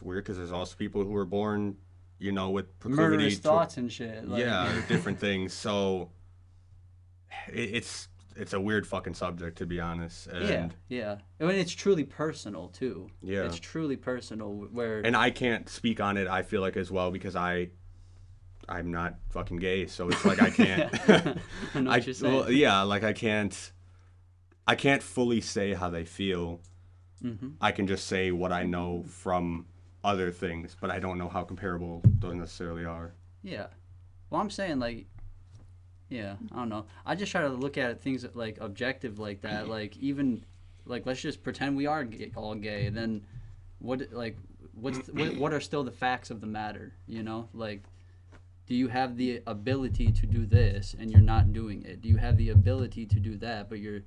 weird because there's also people who are born, with proclivity Murderous to, thoughts and shit. Like, yeah, different things. So it's it's a weird fucking subject, to be honest. And yeah. I mean, it's truly personal too. Yeah. It's truly personal. Where and I can't speak on it, I feel like, as well, because I'm not fucking gay, so it's like I can't. I know what you're saying. Well, yeah, like I can't fully say how they feel. Mm-hmm. I can just say what I know from other things, but I don't know how comparable those necessarily are. Yeah. Well, I'm saying, like, yeah, I don't know. I just try to look at things like objective like that. Like, even, like, let's just pretend we are all gay. Then what are still the facts of the matter, you know? Like, do you have the ability to do this and you're not doing it? Do you have the ability to do that, but you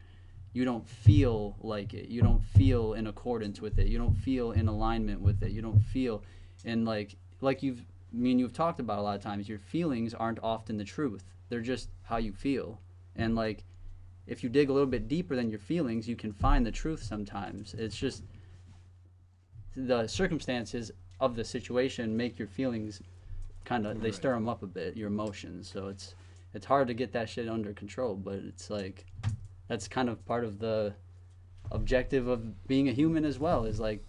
don't feel like it? You don't feel in accordance with it. You don't feel in alignment with it. You don't feel in, like you've talked about a lot of times, your feelings aren't often the truth. They're just how you feel. And, like, if you dig a little bit deeper than your feelings, you can find the truth sometimes. It's just the circumstances of the situation make your feelings kind of, they stir them up a bit, your emotions. So it's hard to get that shit under control, but it's like, that's kind of part of the objective of being a human as well, is like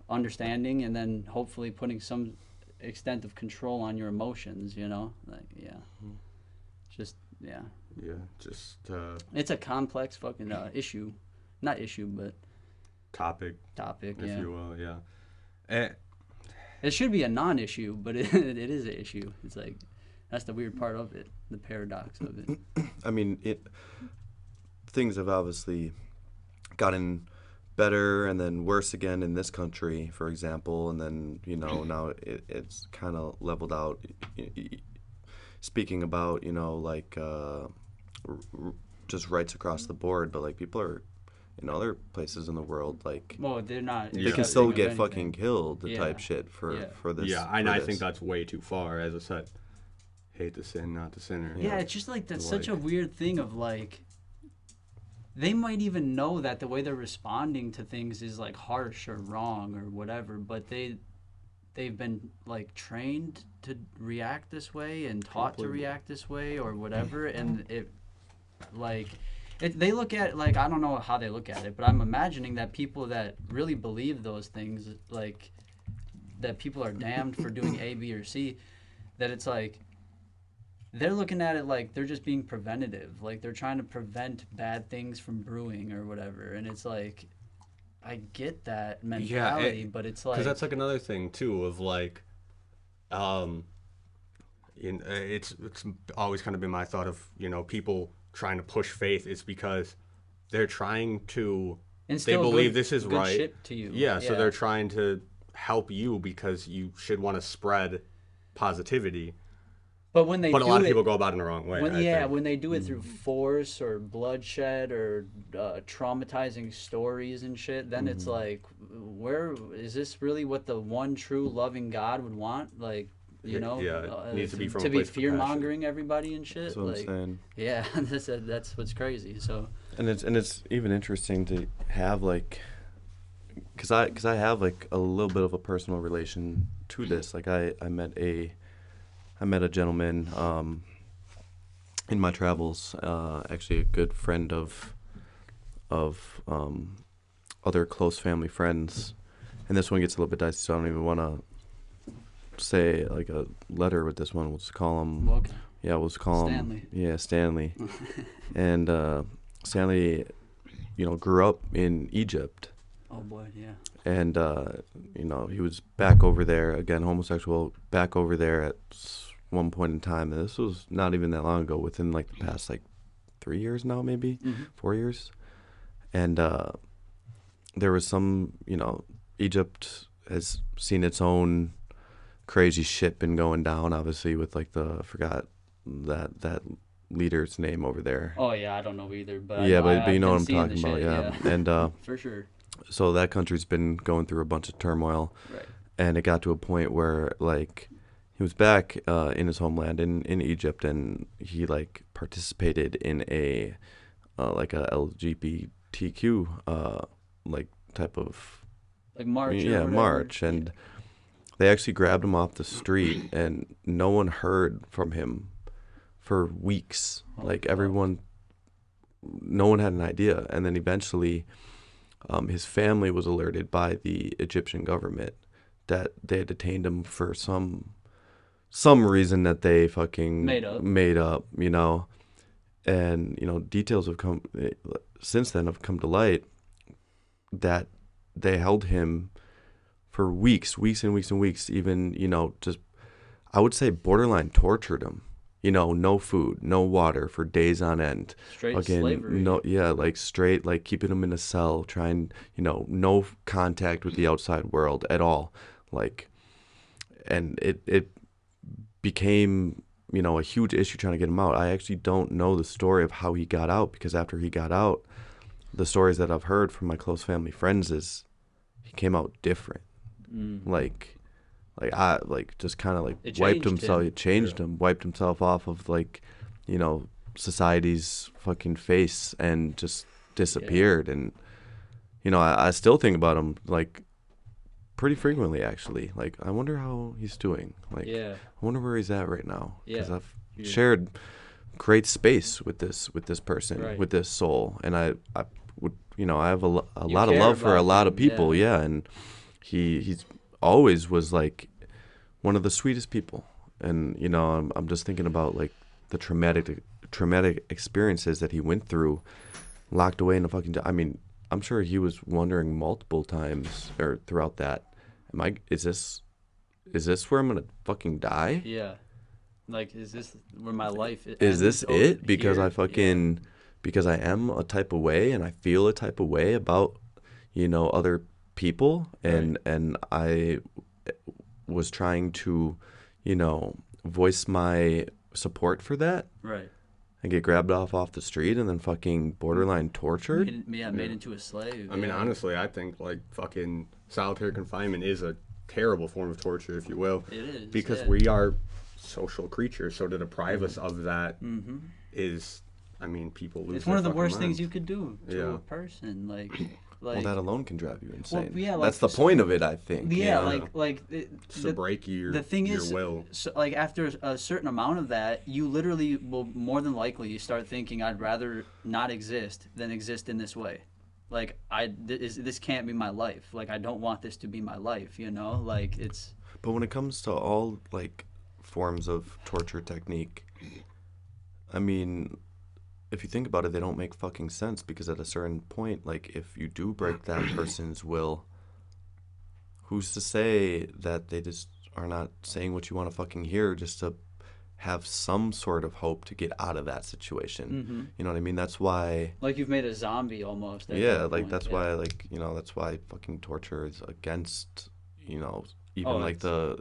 understanding and then hopefully putting some extent of control on your emotions, you know? Like, yeah. Just, yeah. Yeah, just It's a complex fucking issue. Not issue, but topic, if if yeah. you will, yeah. It should be a non-issue, but it is an issue. It's like, that's the weird part of it, the paradox of it. I mean, things have obviously gotten better and then worse again in this country, for example, and then, you know, now it's kind of leveled out. Speaking about, you know, like just rights across the board, but like people are in other places in the world, like, Well, they're not. they can still get fucking killed, Yeah. type shit for this. Yeah, and for I this. think that's way too far. As I said, hate the sin, not the sinner. Yeah, it's just like that's such a Like- weird thing of like, they might even know that the way they're responding to things is like harsh or wrong or whatever, but they've been like trained to react this way and taught to react this way or whatever, and they look at it like, I don't know how they look at it, but I'm imagining that people that really believe those things, like that people are damned for doing A, B, or C, that it's like they're looking at it like they're just being preventative, like they're trying to prevent bad things from brewing or whatever, and it's like, I get that mentality, but it's like, because that's like another thing too of like, it's always kind of been my thought of, you know, people trying to push faith is because they're trying to, instill they believe good- this is good right. shit to you. Yeah, so they're trying to help you because you should want to spread positivity. But when they But do a lot of it, people go about it in the wrong way. I think. when they do it through force or bloodshed or traumatizing stories and shit, then it's like, where is this really what the one true loving God would want? Like, you know, it needs to be from a to be place of compassion. fear mongering everybody and shit. That's what like, I'm saying. yeah, that's what's crazy. So, And it's even interesting to have like, cause I have like a little bit of a personal relation to this. Like I met a gentleman in my travels, actually a good friend of other close family friends, and this one gets a little bit dicey, so I don't even want to say like a letter with this one. We'll just call him. okay. Yeah, we'll just call Stanley. him. Yeah, Stanley. And Stanley, you know, grew up in Egypt. Oh boy, yeah. And, you know, he was back over there, again, homosexual, back over there at one point in time. And this was not even that long ago, within, like, the past, like, 3 years now, maybe, 4 years. And there was some, you know, Egypt has seen its own crazy shit been going down, obviously, with, like, I forgot that leader's name over there. Oh yeah, I don't know either, but Yeah, but you know I've what I'm been talking seeing about, the shit, yeah. And for sure. so that country's been going through a bunch of turmoil, Right. and it got to a point where like he was back in his homeland in Egypt, and he like participated in a like a LGBTQ like type of Like March. or yeah whatever. march, and they actually grabbed him off the street, and no one heard from him for weeks. Oh, Like fuck. everyone no one had an idea. And then eventually, his family was alerted by the Egyptian government that they had detained him for some reason that they fucking made up, you know. And, you know, details have come since then have come to light that they held him for weeks and weeks and weeks, even, you know, just, I would say borderline tortured him. You know, no food, no water for days on end. Straight slavery. No, yeah, like straight, like keeping him in a cell, trying, you know, no contact with the outside world at all. Like, and it became, you know, a huge issue trying to get him out. I actually don't know the story of how he got out, because after he got out, the stories that I've heard from my close family friends is he came out different. Like just kind of like wiped himself. It changed him. Wiped himself off of, like, you know, society's fucking face and just disappeared. And, you know, I still think about him, like, pretty frequently, actually. Like, I wonder how he's doing. Like, I wonder where he's at right now. Because I've shared great space with this person, with this soul, and I would, you know, I have a lot of love for a lot of people. And he's always was like one of the sweetest people. And, you know, I'm just thinking about, like, the traumatic experiences that he went through, locked away in a fucking, I mean, I'm sure he was wondering multiple times or throughout that, is this where I'm gonna fucking die? Yeah, like, is this where my life is this it? Because here? I fucking because I am a type of way and I feel a type of way about, you know, other people, and I was trying to, you know, voice my support for that. Right. And get grabbed off the street and then fucking borderline tortured. Made into a slave. I mean, honestly, I think, like, fucking solitary confinement is a terrible form of torture, if you will. It is. Because we are social creatures, so to deprive us of that is, I mean, people lose. It's one of the worst minds. things you could do to a person. Like, well, that alone can drive you insane. Well, like, that's the point of it, I think. Yeah, you know? To break your will. So, like, after a certain amount of that, you literally will more than likely start thinking, I'd rather not exist than exist in this way. Like, this can't be my life. Like, I don't want this to be my life, you know? Like, it's... But when it comes to all, like, forms of torture technique, I mean, if you think about it, they don't make fucking sense, because at a certain point, like, if you do break that person's will, who's to say that they just are not saying what you want to fucking hear just to have some sort of hope to get out of that situation? You know what I mean? That's why... Like, you've made a zombie almost. Yeah, like, point. That's why, like, you know, that's why fucking torture is against, you know, even like the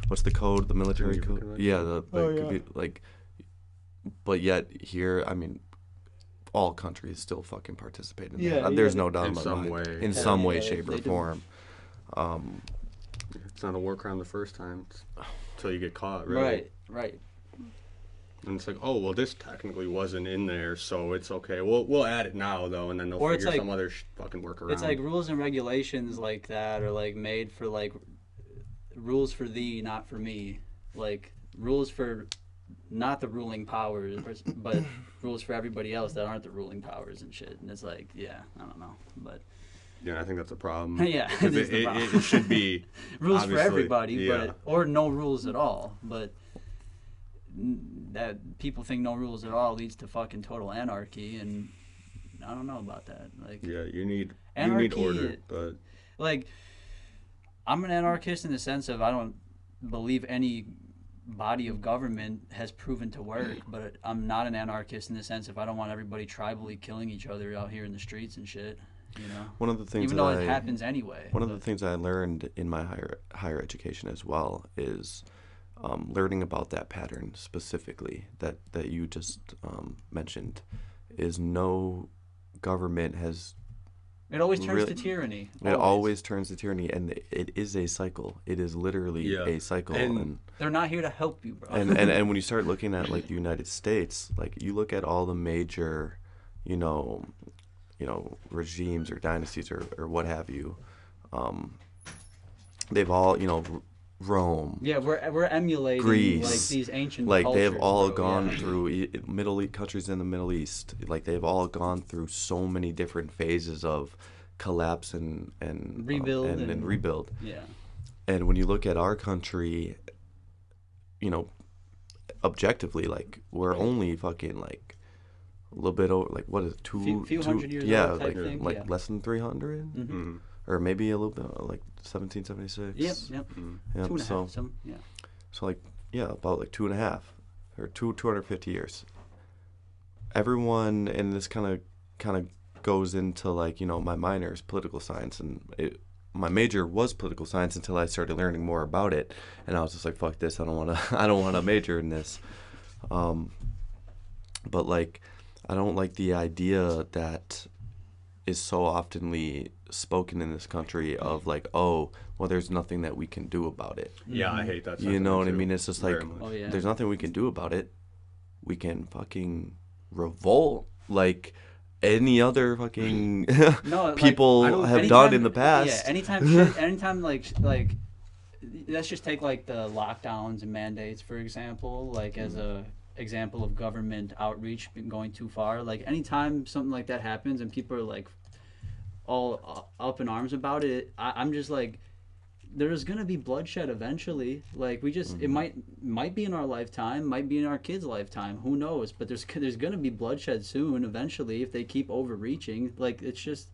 what's the code? The military code? Yeah, like... But yet here, I mean, all countries still fucking participate in that. There's no doubt about it. In some way, shape, or form. It's not a war crime the first time until you get caught, right? Right. And it's like, oh, well, this technically wasn't in there, so it's okay. We'll add it now, though, and then they'll figure some other fucking workaround. It's like rules and regulations like that are, like, made for, like, rules for thee, not for me. Like, rules for... not the ruling powers, but rules for everybody else that aren't the ruling powers and shit. And it's like, I don't know, but I think that's a problem. It should be rules for everybody, but or no rules at all. But that people think no rules at all leads to fucking total anarchy, and I don't know about that. Like, you need anarchy, order, but like, I'm an anarchist in the sense of I don't believe any body of government has proven to work, but I'm not an anarchist in the sense of I don't want everybody tribally killing each other out here in the streets and shit, you know. One of the things even though it happens anyway. One of the things I learned in my higher education as well is learning about that pattern specifically that you just mentioned, is no government has... It always turns to tyranny. It always turns to tyranny, and it is a cycle. It is literally a cycle. And they're not here to help you, bro. And when you start looking at, like, the United States, like, you look at all the major, you know, regimes or dynasties or what have you, they've all, you know, Rome, Yeah, we're emulating Greece, like these ancient like cultures, they've all bro, gone yeah. through countries in the Middle East. Like they've all gone through so many different phases of collapse and Rebuild and rebuild. Yeah. And when you look at our country, you know, objectively, like we're only fucking like a little bit over, like what is it, Few hundred years yeah, old type like thing, like yeah. less than 300, Mm-hmm. or maybe a little bit like 1776. Yep. Yep, 2.5. Some. Yeah. So like about like 2.5 or 250 years. Everyone, and this kind of goes into like, my minor is political science, and my major was political science until I started learning more about it, and I was just like, fuck this, I don't want to major in this. But like, I don't like the idea that is so oftenly spoken in this country of like, oh, well, there's nothing that we can do about it. Yeah, I hate that. You know what I too, mean? It's just like, very much. there's nothing we can do about it. We can fucking revolt like any other fucking No, people like, have done in the past. Yeah, anytime like let's just take like the lockdowns and mandates for example, like as a example of government outreach going too far. Like anytime something like that happens and people are like all up in arms about it, I'm just like, there's gonna be bloodshed eventually. Like we just, it might be in our lifetime, might be in our kids' lifetime. Who knows? But there's gonna be bloodshed soon, eventually, if they keep overreaching. Like it's just,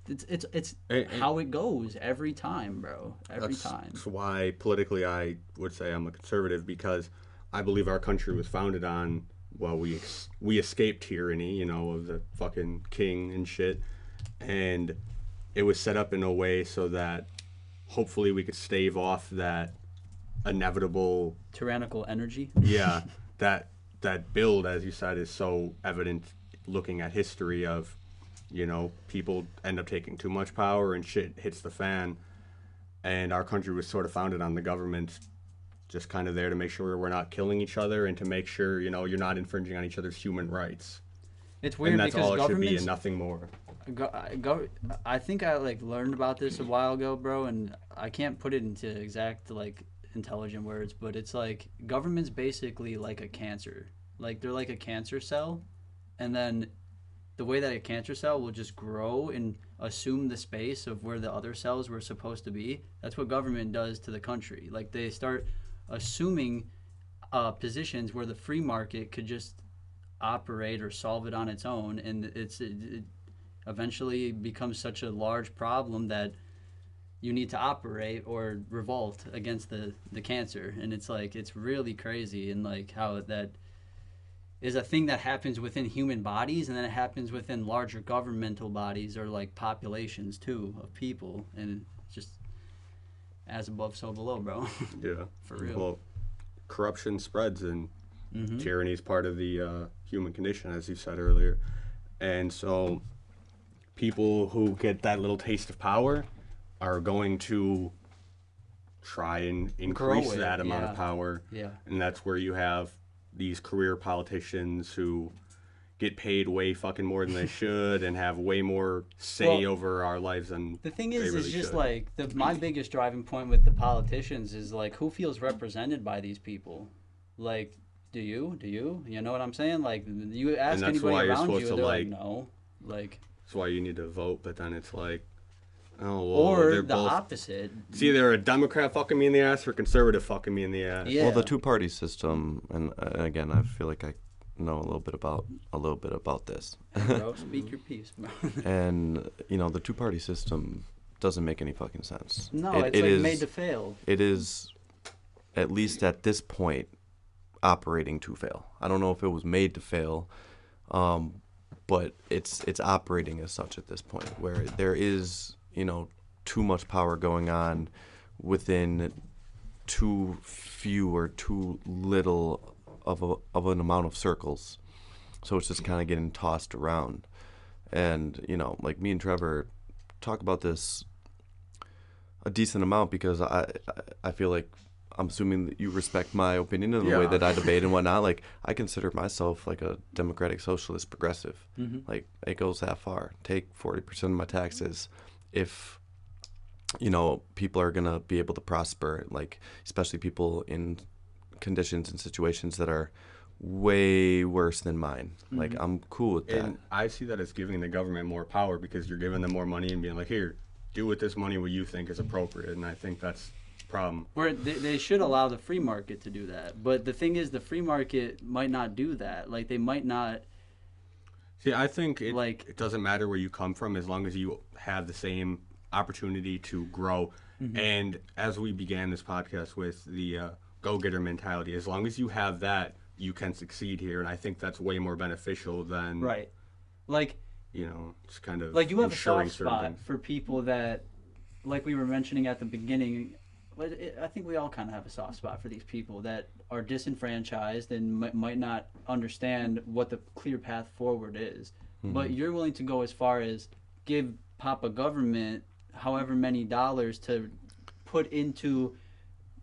it's how it goes every time, bro. Every time. That's why politically I would say I'm a conservative, because I believe our country was founded on, well, we escaped tyranny, of the fucking king and shit, and it was set up in a way so that hopefully we could stave off that inevitable tyrannical energy. Yeah, that build, as you said, is so evident looking at history of, people end up taking too much power and shit hits the fan. And our country was sort of founded on the government just kind of there to make sure we're not killing each other and to make sure, you're not infringing on each other's human rights. It's weird, and that's because all it should be and nothing more. I think I learned about this a while ago, bro, and I can't put it into exact intelligent words, but it's like government's basically like a cancer. Like they're like a cancer cell, and then the way that a cancer cell will just grow and assume the space of where the other cells were supposed to be. That's what government does to the country. Like they start assuming positions where the free market could just operate or solve it on its own, and it eventually becomes such a large problem that you need to operate or revolt against the cancer. And it's like, it's really crazy, and like how that is a thing that happens within human bodies, and then it happens within larger governmental bodies or like populations too of people, and it's just as above so below, bro. Yeah, for real. Well, corruption spreads, and tyranny is part of the human condition, as you said earlier. And so people who get that little taste of power are going to try and increase that amount of power. Yeah. And that's where you have these career politicians who get paid way fucking more than they should and have way more say over our lives than the thing they is really just should. like my biggest driving point with the politicians is like, who feels represented by these people? Like, do you know what I'm saying? Like, you ask anybody around you, they're like, no. Like, that's why you need to vote, but then it's like, oh, well, or they're the both opposite. It's either a Democrat fucking me in the ass or a conservative fucking me in the ass. Yeah. Well, the two-party system, and again, I feel like I know a little bit about this. Bro, speak your piece, bro. And the two-party system doesn't make any fucking sense. No, it's like made to fail. It is, at least at this point, operating to fail. I don't know if it was made to fail, but it's operating as such at this point, where there is too much power going on within too few or too little of an amount of circles. So it's just kind of getting tossed around. And like me and Trevor talk about this a decent amount, because I feel like, I'm assuming that you respect my opinion and the way that I debate and whatnot. Like, I consider myself like a democratic socialist progressive. Like, it goes that far. Take 40% of my taxes. If people are gonna be able to prosper, like especially people in conditions and situations that are way worse than mine. Like I'm cool with that. And I see that as giving the government more power because you're giving them more money and being like, here, do with this money what you think is appropriate. And I think that's the problem. Where they should allow the free market to do that. But the thing is, the free market might not do that. Like, they might not. See, I think it doesn't matter where you come from as long as you have the same opportunity to grow. And as we began this podcast with the go-getter mentality, as long as you have that, you can succeed here. And I think that's way more beneficial than, right. Like, just kind of like you have a ensuring soft certain spot things. for people that, like we were mentioning at the beginning, I think we all kind of have a soft spot for these people that are disenfranchised and might not understand what the clear path forward is. But you're willing to go as far as give Papa government however many dollars to put into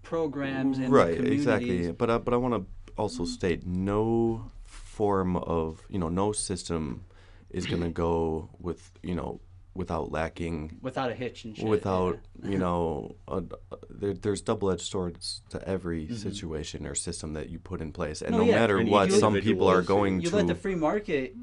programs and Right, communities. exactly. But I want to also state no form of, no system is going to go with, without lacking, without a hitch and shit. without, there's double-edged swords to every situation or system that you put in place. And no matter And what, each some people are individual going you to... let the free market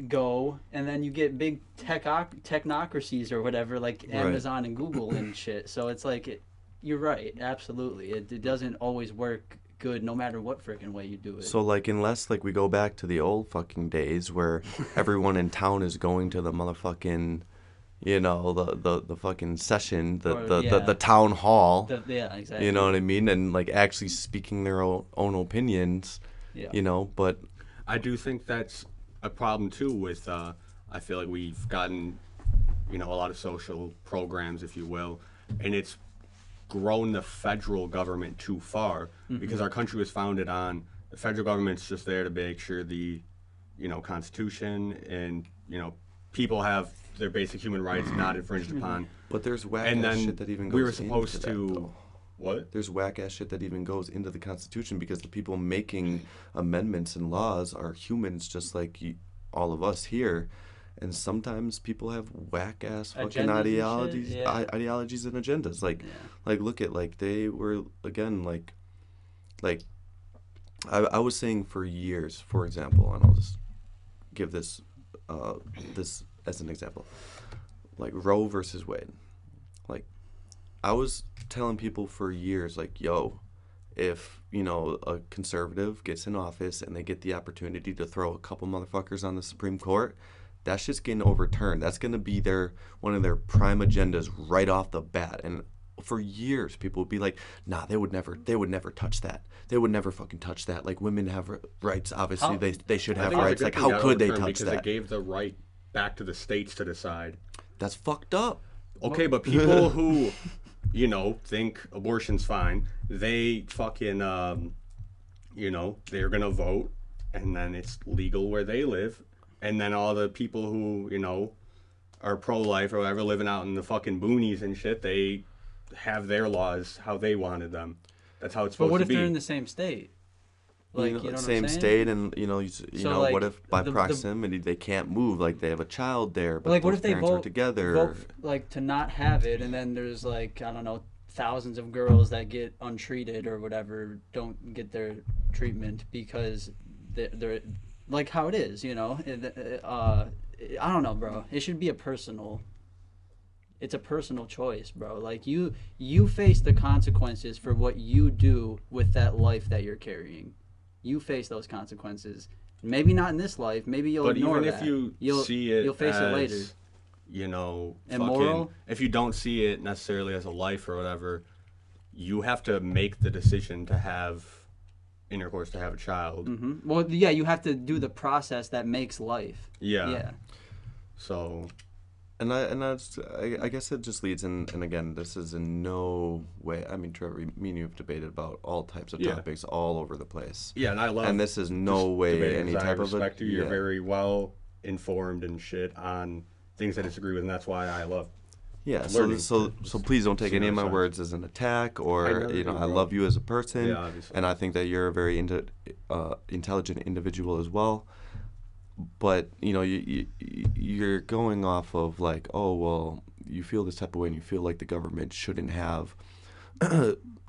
go, and then you get big technocracies or whatever, like Amazon and Google and shit. So it's like, you're right, absolutely. It doesn't always work good no matter what freaking way you do it. So, like, unless, like, we go back to the old fucking days where everyone in town is going to the motherfucking, the fucking session, the town hall. Yeah, exactly. You know what I mean? And, like, actually speaking their own opinions, but... I do think that's a problem, too, with, I feel like we've gotten, a lot of social programs, if you will, and it's grown the federal government too far because our country was founded on the federal government's just there to make sure the Constitution and people have their basic human rights not infringed upon. But there's whack And ass then shit that even goes we were supposed into to that, though. What? There's whack ass shit that even goes into the Constitution because the people making amendments and laws are humans just like all of us here. And sometimes people have whack ass fucking ideologies, ideologies and agendas. Like look at they were again like I was saying for years, for example, and I'll just give this this as an example, like Roe versus Wade. Like I was telling people for years, like, yo, if a conservative gets in office and they get the opportunity to throw a couple motherfuckers on the Supreme Court, that shit's getting overturned. That's going to be one of their prime agendas right off the bat. And for years, people would be like, nah, they would never touch that. They would never fucking touch that. Like, women have rights. Obviously, they should have rights. Like, how could they touch because that? it gave the right back to the states to decide. That's fucked up. Okay, but people who, think abortion's fine, they fucking, they're going to vote, and then it's legal where they live. And then all the people who, are pro-life or whatever, living out in the fucking boonies and shit, they have their laws how they wanted them. That's how it's supposed to be. But what if they're in the same state? Like, you know same what I'm state, and So, what if by proximity they can't move? Like they have a child there, but like, what both if they parents are together? Vote, to not have it, and then there's thousands of girls that get untreated or whatever, don't get their treatment because they're like how it is, I don't know, bro. It should be it's a personal choice, bro. Like you face the consequences for what you do with that life that you're carrying. You face those consequences. Maybe not in this life. Maybe you'll ignore that. But even if you see it, you'll face as, it later. Immoral? If you don't see it necessarily as a life or whatever, you have to make the decision to have intercourse, to have a child. Mm-hmm. Well, yeah, you have to do the process that makes life. Yeah. So. And I guess it just leads in, and again, this is in no way, I mean, Trevor, me and you have debated about all types of topics all over the place. Yeah, and I love. And this is no way any type of respect you. You're very well informed and shit on things I disagree with, and that's why I love. Yeah, so please don't take any of my words as an attack, or I love you as a person, and I think that you're a very intelligent individual as well. But you're going off of like, oh well, you feel this type of way and you feel like the government shouldn't have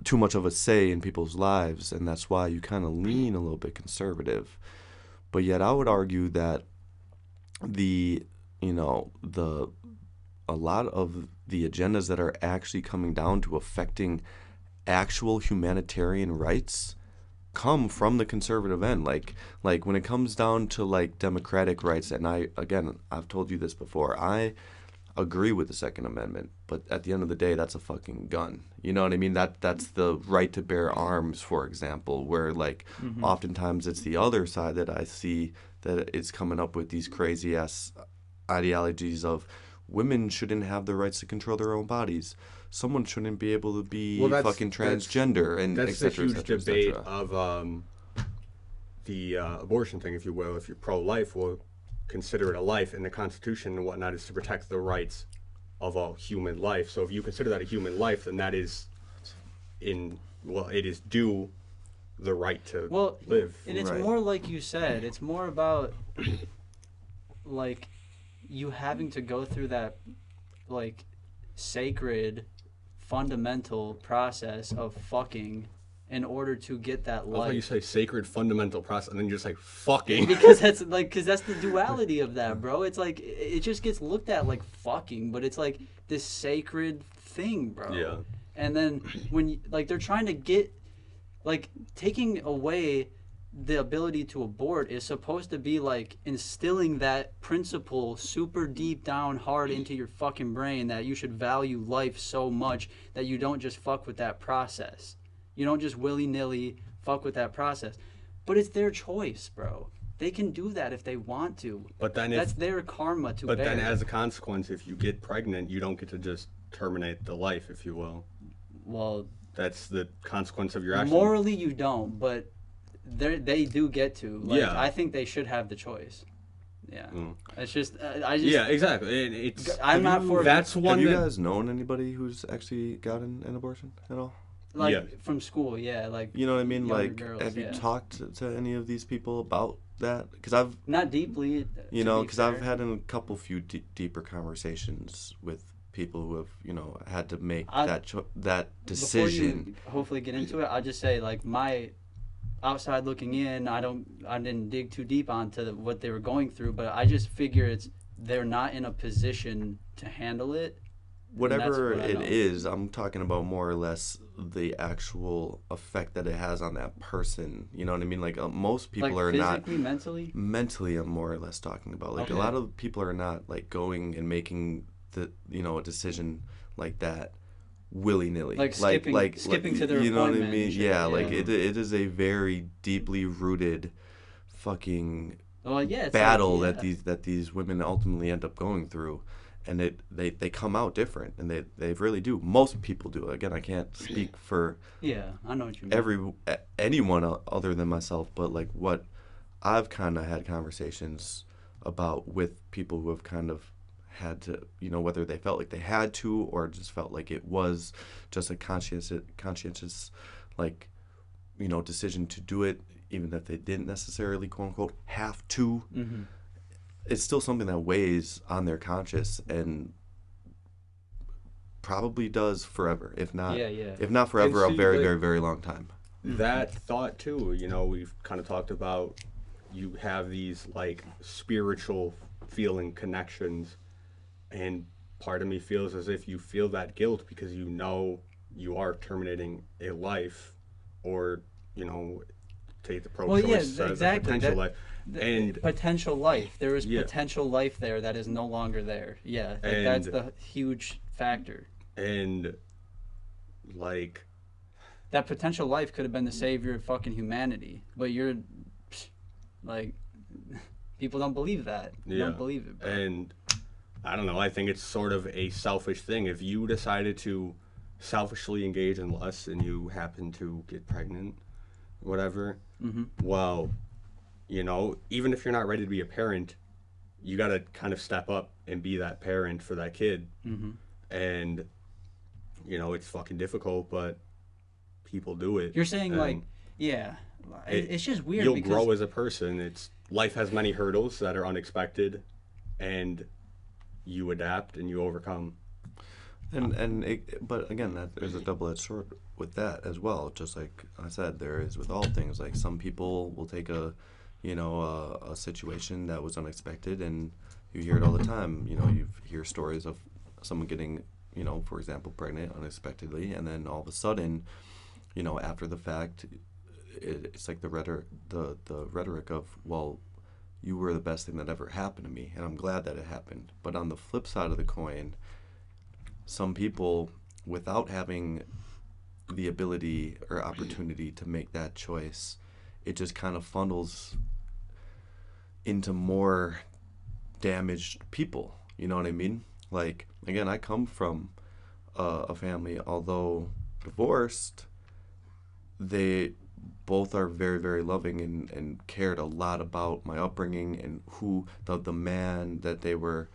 too much of a say in people's lives, and that's why you kind of lean a little bit conservative. But yet I would argue that the a lot of the agendas that are actually coming down to affecting actual humanitarian rights come from the conservative end. Like when it comes down to like democratic rights, and I've told you this before, I agree with the Second Amendment, but at the end of the day, that's a fucking gun. You know what I mean? That's the right to bear arms, for example, where like oftentimes it's the other side that I see that it's coming up with these crazy ass ideologies of women shouldn't have the rights to control their own bodies. Someone shouldn't be able to be fucking transgender, and that's the etc. huge debate of the abortion thing, if you will. If you're pro-life, well, consider it a life, and the Constitution and whatnot is to protect the rights of all human life. So if you consider that a human life, then that is it is due the right to live. And it's more like you said, it's more about like you having to go through that like sacred fundamental process of fucking in order to get that life. I thought you say sacred fundamental process, and then you're just like fucking. Because that's the duality of that, bro. It's like it just gets looked at like fucking, but it's like this sacred thing, bro. Yeah. And then when they're trying to get taking away the ability to abort is supposed to be like instilling that principle super deep down hard into your fucking brain that you should value life so much that you don't just fuck with that process. You don't just willy-nilly fuck with that process. But it's their choice, bro. They can do that if they want to. But then that's their karma to bear. But then as a consequence, if you get pregnant, you don't get to just terminate the life, if you will. Well, that's the consequence of your actions. Morally, you don't, but they do get to. Yeah. I think they should have the choice. Yeah. It's just, yeah, exactly. I'm not for. That's one. Have you guys known anybody who's actually gotten an abortion at all? From school, yeah. You know what I mean? Girls, have you talked to any of these people about that? Because I've not deeply. Because I've had a few deeper conversations with people who have had to make that decision. Before you hopefully get into it, I'll just say my outside looking in, I didn't dig too deep onto what they were going through, but I just figure they're not in a position to handle it. Whatever it is, I'm talking about more or less the actual effect that it has on that person. You know what I mean? Most people are not mentally. Mentally, I'm more or less talking about. A lot of people are not going and making a decision like that willy-nilly, skipping to their you know what I appointment mean? and shit, Yeah, it is a very deeply rooted fucking battle that these women ultimately end up going through, and they come out different, and they really do. Most people do. Again, I can't speak for I know what you mean. Anyone other than myself, but what I've kind of had conversations about with people who have kind of had to, whether they felt like they had to or just felt like it was just a conscientious decision to do it, even if they didn't necessarily, quote unquote, have to. Mm-hmm. It's still something that weighs on their conscience and probably does forever, if not forever, a very, very, very long time. That thought too, we've kind of talked about, you have these spiritual feeling connections. And part of me feels as if you feel that guilt because you are terminating a life, or take the pro-choice as a potential life. And potential life. There is potential life there that is no longer there. Yeah, that's the huge factor. And that potential life could have been the savior of fucking humanity, but you're people don't believe that. They don't believe it, bro. And I don't know, I think it's sort of a selfish thing. If you decided to selfishly engage in lust and you happen to get pregnant, whatever, well, even if you're not ready to be a parent, you got to kind of step up and be that parent for that kid. Mm-hmm. And, it's fucking difficult, but people do it. You're saying, it's just weird. You'll grow as a person. Life has many hurdles that are unexpected, and you adapt and you overcome. But again, there's a double-edged sword with that as well. Just like I said, there is with all things. Like some people will take a situation that was unexpected, and you hear it all the time. You hear stories of someone getting, for example, pregnant unexpectedly, and then all of a sudden, after the fact, it's like the rhetoric of, well, you were the best thing that ever happened to me, and I'm glad that it happened. But on the flip side of the coin, some people, without having the ability or opportunity to make that choice, it just kind of funnels into more damaged people. You know what I mean? Like, again, I come from a family, although divorced, they both are very, very loving and cared a lot about my upbringing and who the man that they were,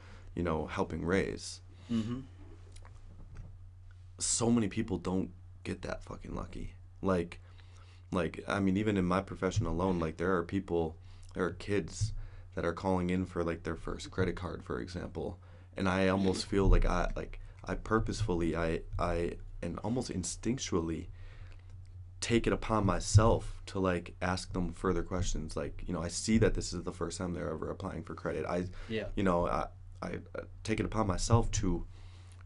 helping raise. Mm-hmm. So many people don't get that fucking lucky. Like, I mean, even in my profession alone, like, there are kids that are calling in for, like, their first credit card, for example. And I almost feel like I purposefully, and almost instinctually take it upon myself to, like, ask them further questions. Like, I see that this is the first time they're ever applying for credit. I take it upon myself to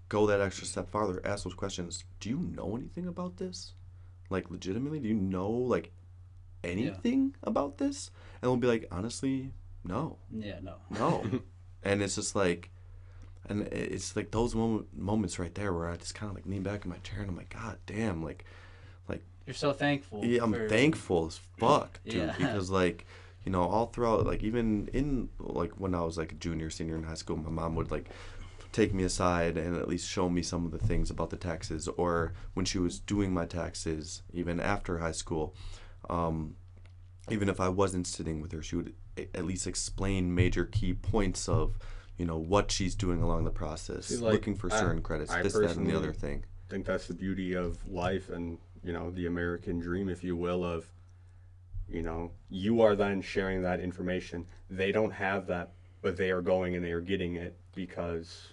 go that extra step farther, ask those questions. Do you know anything about this? Like, legitimately, do you know, like, anything about this? And they'll be like, honestly, no. Yeah, No. And it's just like, and it's like those moments right there where I just kind of, like, lean back in my chair and I'm like, God damn, like. You're so thankful. Yeah, I'm thankful as fuck, dude, Yeah. because, like, all throughout, like, even in, like, when I was, like, a junior, senior in high school, my mom would, like, take me aside and at least show me some of the things about the taxes, or when she was doing my taxes, even after high school, even if I wasn't sitting with her, she would at least explain major key points of, what she's doing along the process, See, like, looking for certain credits, this, that, and the other thing. I think that's the beauty of life and, the American dream, if you will, of, you are then sharing that information. They don't have that, but they are going and they are getting it because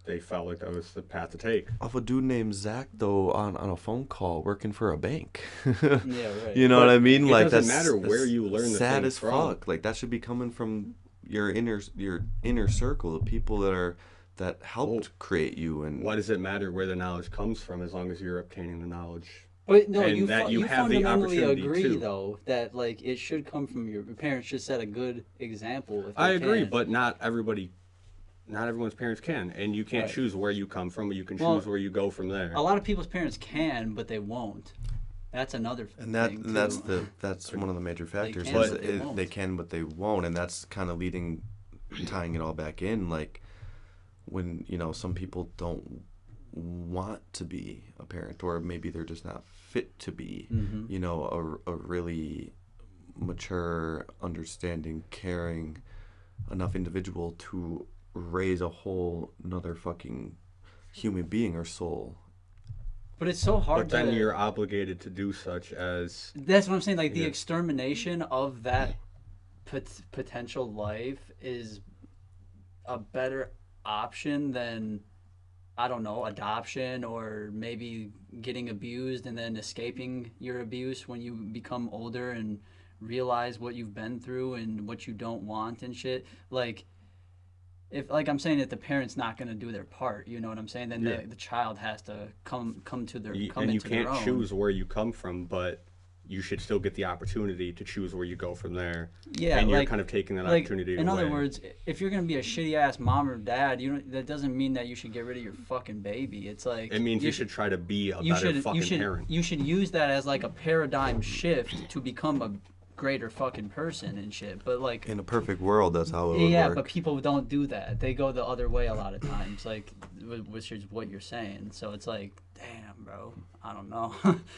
they felt like that was the path to take. Of a dude named Zach, though, on a phone call working for a bank. Yeah, right. You know what I mean? It Like, doesn't matter where you learn the sad thing as from. fuck. Like, that should be coming from your inner circle, the people that helped create you. And Why does it matter where the knowledge comes from as long as you're obtaining the knowledge? But no, And you that you have the fundamentally opportunity agree, to. though, that, like, it should come from your parents. Should set a good example. If I they agree, can. but not everyone's parents can, and you can't Right. choose where you come from, but you can Well, choose where you go from there. A lot of people's parents can, but they won't. That's another and thing, too. that's one of the major factors. can, is but they won't. they can, but they won't, and that's kind of tying it all back in. Like, when some people don't want to be a parent, or maybe they're just not fit to be, Mm-hmm. a really mature, understanding, caring enough individual to raise a whole another fucking human being or soul. But it's so hard But then to... you're obligated to do such as That's what I'm saying. Like, the Yeah. extermination of that potential life is a better option than, I don't know, adoption, or maybe getting abused and then escaping your abuse when you become older and realize what you've been through and what you don't want and shit. Like, if, like I'm saying, if the parent's not going to do their part, you know what I'm saying, then Yeah. the child has to come to their and come you into their can't own. choose where you come from, but you should still get the opportunity to choose where you go from there. Yeah, and you're like, kind of taking that like, opportunity in away. other words, if you're gonna be a shitty ass mom or dad, that doesn't mean that you should get rid of your fucking baby. It's like, it means you should try to be a you better should fucking parent. you should use that as like a paradigm shift to become a greater fucking person and shit. But, like, In a perfect world, that's how it would yeah, work. but people don't do that. They go the other way a lot of times, like, which is what you're saying. So it's like, damn, bro, I don't know.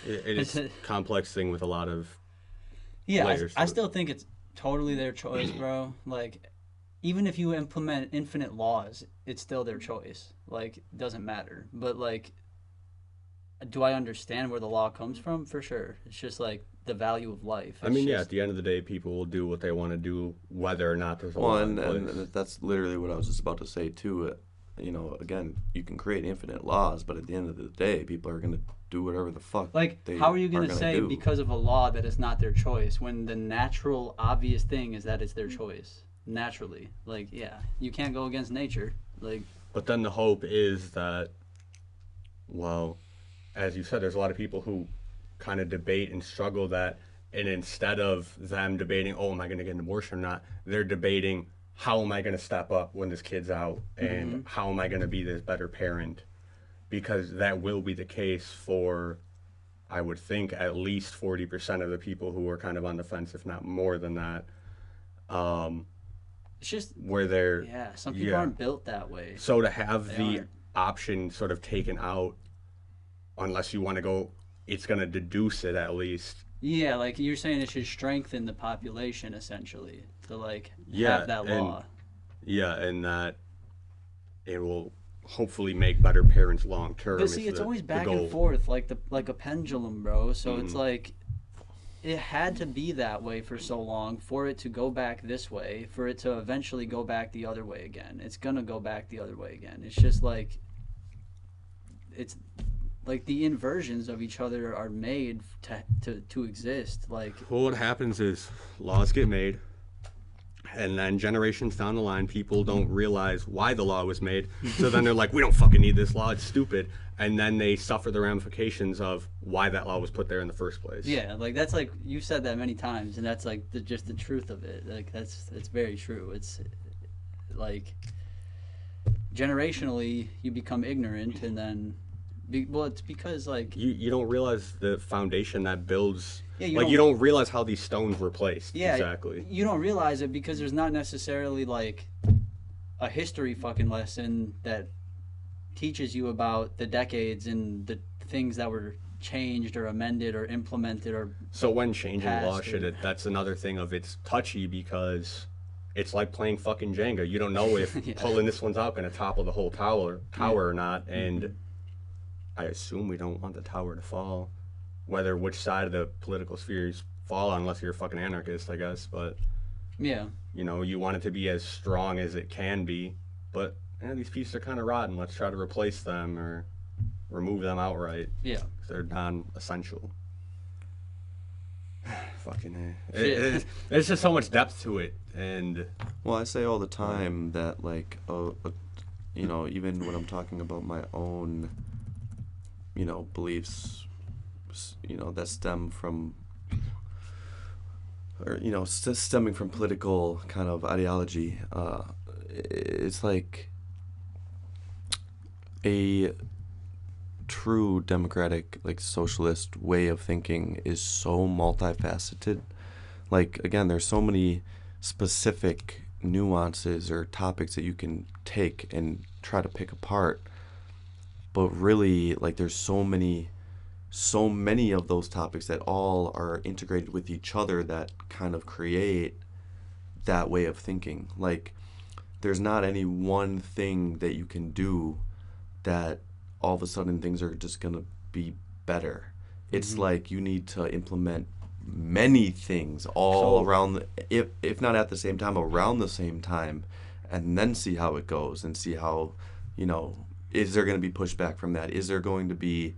It is a complex thing with a lot of Yeah, layers I to it. still think it's totally their choice, bro. Like, even if you implement infinite laws, it's still their choice. Like, it doesn't matter. But, like, do I understand where the law comes from? For sure. It's just, like, the value of life. I mean, It's yeah, just- at the end of the day, people will do what they want to do, whether or not there's a Well, law and in place. that's literally what I was just about to say too. again, you can create infinite laws, but at the end of the day, people are going to do whatever the fuck Like, they how are you going to say do. because of a law that it's not their choice when the natural, obvious thing is that it's their choice? Naturally. Like, yeah, you can't go against nature. Like, But then the hope is that, well, as you said, there's a lot of people who kind of debate and struggle that, and instead of them debating, oh, am I going to get an abortion or not, they're debating, how am I going to step up when this kid's out, and how am I going to be this better parent? Because that will be the case for, I would think, at least 40% of the people who are kind of on the fence, if not more than that. it's just, Where they're, yeah, some people aren't built that way. So to have They the aren't. option sort of taken out, unless you want to go, it's going to deduce it at least. Yeah, like you're saying, it should strengthen the population essentially to like Yeah, have that and- law. Yeah, and that it will hopefully make better parents long term. But see, it's the- always the back goal. and forth, like a pendulum, bro. So it's like it had to be that way for so long for it to go back this way, for it to eventually go back the other way again. It's gonna go back the other way again. It's just like it's like the inversions of each other are made to exist. Like, Well, what happens is laws get made, and then generations down the line, people don't realize why the law was made. So then they're like, we don't fucking need this law, it's stupid. And then they suffer the ramifications of why that law was put there in the first place. yeah, like that's like you've said that many times, and that's like just the truth of it. Like it's very true. It's like generationally you become ignorant, and then well, it's because like You don't realize the foundation that builds. Yeah, You don't realize how these stones were placed. yeah, Exactly. you don't realize it because there's not necessarily like a history fucking lesson that teaches you about the decades and the things that were changed or amended or implemented or So when changing law Past should or- it? That's another thing of it's touchy because it's like playing fucking Jenga. You don't know if Yeah. pulling this one's out going to topple the whole tower or not. And I assume we don't want the tower to fall, whether which side of the political spheres fall on, unless you're a fucking anarchist, I guess. But yeah. you want it to be as strong as it can be. But these pieces are kind of rotten. Let's try to replace them or remove them outright. Yeah. 'Cause they're non-essential. Fucking Shit. there's just so much depth to it, and Well, I say all the time that, like, even when I'm talking about my own, beliefs, that stem from, or, stemming from political kind of ideology, it's like a true democratic, like, socialist way of thinking is so multifaceted. Like, again, there's so many specific nuances or topics that you can take and try to pick apart, but really, like, there's so many of those topics that all are integrated with each other that kind of create that way of thinking. Like, there's not any one thing that you can do that all of a sudden things are just going to be better. It's like you need to implement many things all around, if not at the same time, around the same time, and then see how it goes and see how, is there going to be pushback from that? Is there going to be,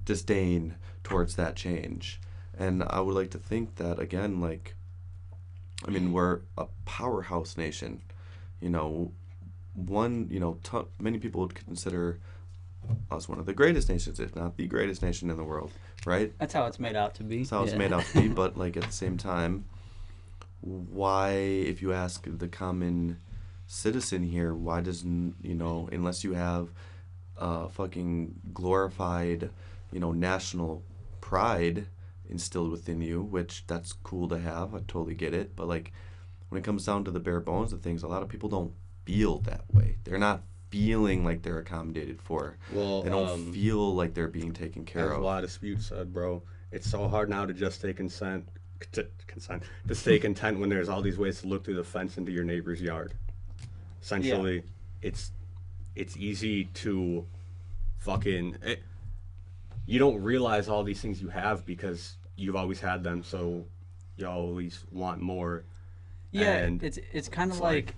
disdain towards that change? And I would like to think that, again, like, we're a powerhouse nation, many people would consider us one of the greatest nations, if not the greatest nation in the world, right? That's how it's made out to be. That's how it's made out to be. But, like, at the same time, why, if you ask the common citizen here, why doesn't, unless you have fucking glorified, national pride instilled within you, which that's cool to have, I totally get it, but, like, when it comes down to the bare bones of things, a lot of people don't feel that way. They're not feeling like they're accommodated for. well, They don't feel like they're being taken care as a of. lot of disputes said, bro, it's so hard now to just stay to stay content when there's all these ways to look through the fence into your neighbor's yard. Essentially, it's easy to you don't realize all these things you have because you've always had them, so you always want more. Yeah, And it's kind of it's like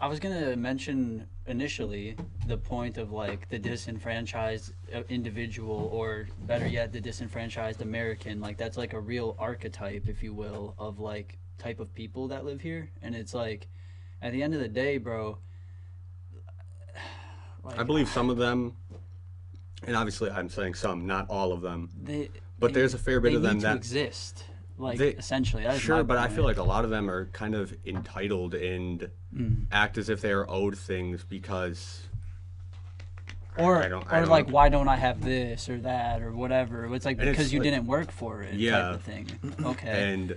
I was gonna mention initially the point of like the disenfranchised individual, or better yet, the disenfranchised American. Like that's like a real archetype, if you will, of like type of people that live here. And it's like, at the end of the day, bro. Like, I believe some of them, and obviously I'm saying some, not all of them, but there's a fair bit of them need to that exist. Like they, essentially, that is sure, my but I point. feel like a lot of them are kind of entitled and act as if they are owed things because Or I don't like, know. why don't I have this or that or whatever? It's like And it's because you like- didn't work for it, Yeah. type of thing. Okay, and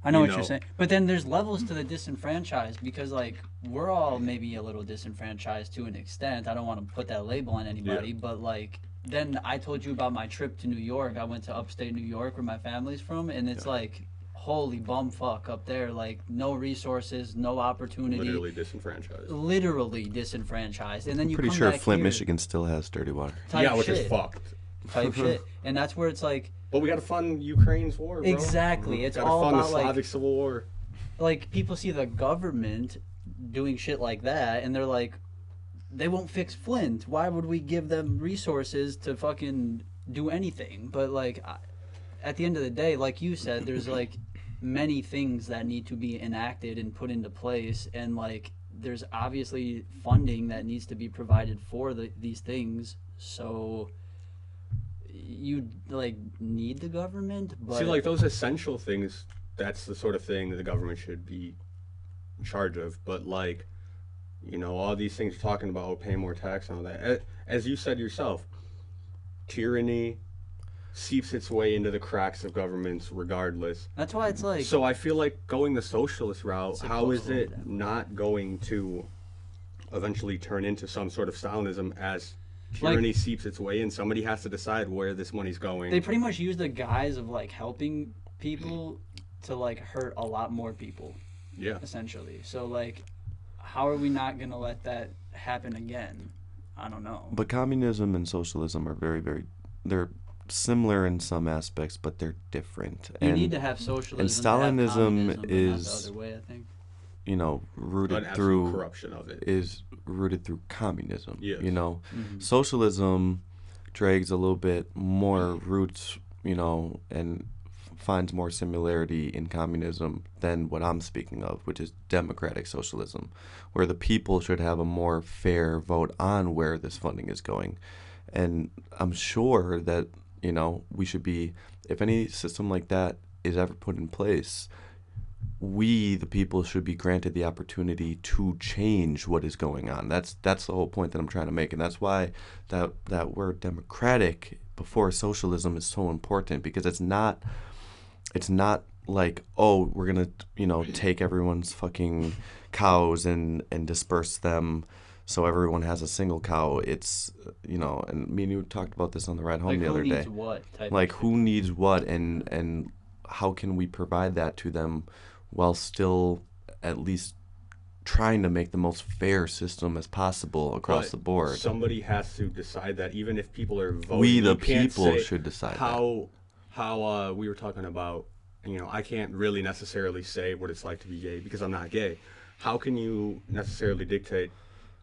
I know you what know- you're saying. But then there's levels to the disenfranchised, because like we're all maybe a little disenfranchised to an extent. I don't want to put that label on anybody, Yeah. but like then I told you about my trip to New York. I went to upstate New York where my family's from, and it's like holy bumfuck up there. Like no resources, no opportunity. literally disenfranchised. Disenfranchised, and then you Pretty come sure back Flint, here, Michigan still has dirty water. type Yeah, which shit, is fucked. type shit, and that's where it's like But we got to fund Ukraine's war, bro. exactly. It's Got to all fund the about Slavic like Civil War. people see the government doing shit like that, and they're like, they won't fix Flint. Why would we give them resources to fucking do anything? But like, at the end of the day, like you said, there's like many things that need to be enacted and put into place, and like there's obviously funding that needs to be provided for these things. So you like need the government, but See, like those essential things, that's the sort of thing that the government should be in charge of. But like, you know, all these things you're talking about, paying more tax and all that. As you said yourself, tyranny seeps its way into the cracks of governments regardless. that's why it's like So I feel like going the socialist route, how is supposed to it be that. not going to eventually turn into some sort of Stalinism as tyranny seeps its way in? Somebody has to decide where this money's going. they pretty much use the guise of like helping people to like hurt a lot more people, Yeah. essentially. So like, how are we not gonna let that happen again? I don't know. But communism and socialism are very, very, they're similar in some aspects, but they're different. You and need to have socialism. and to have Stalinism communism, but not is- the other way, I think. you know, An rooted absolute through corruption of it. is rooted through communism. Yes. You know, Mm-hmm. socialism drags a little bit more roots, you know, and finds more similarity in communism than what I'm speaking of, which is democratic socialism, where the people should have a more fair vote on where this funding is going. And I'm sure that, you know, we should be, if any system like that is ever put in place, we, the people, should be granted the opportunity to change what is going on. That's the whole point that I'm trying to make, and that's why that word democratic before socialism is so important, because it's not like, oh, we're gonna, you know, take everyone's fucking cows and disperse them so everyone has a single cow. It's, you know, and me and you talked about this on the ride home Like the who other needs day. what type Like of who needs what, and how can we provide that to them while still at least trying to make the most fair system as possible across But the board. Somebody has to decide that, even if people are voting. We, the you can't people, say should decide that. how we were talking about, you know, I can't really necessarily say what it's like to be gay because I'm not gay. How can you necessarily dictate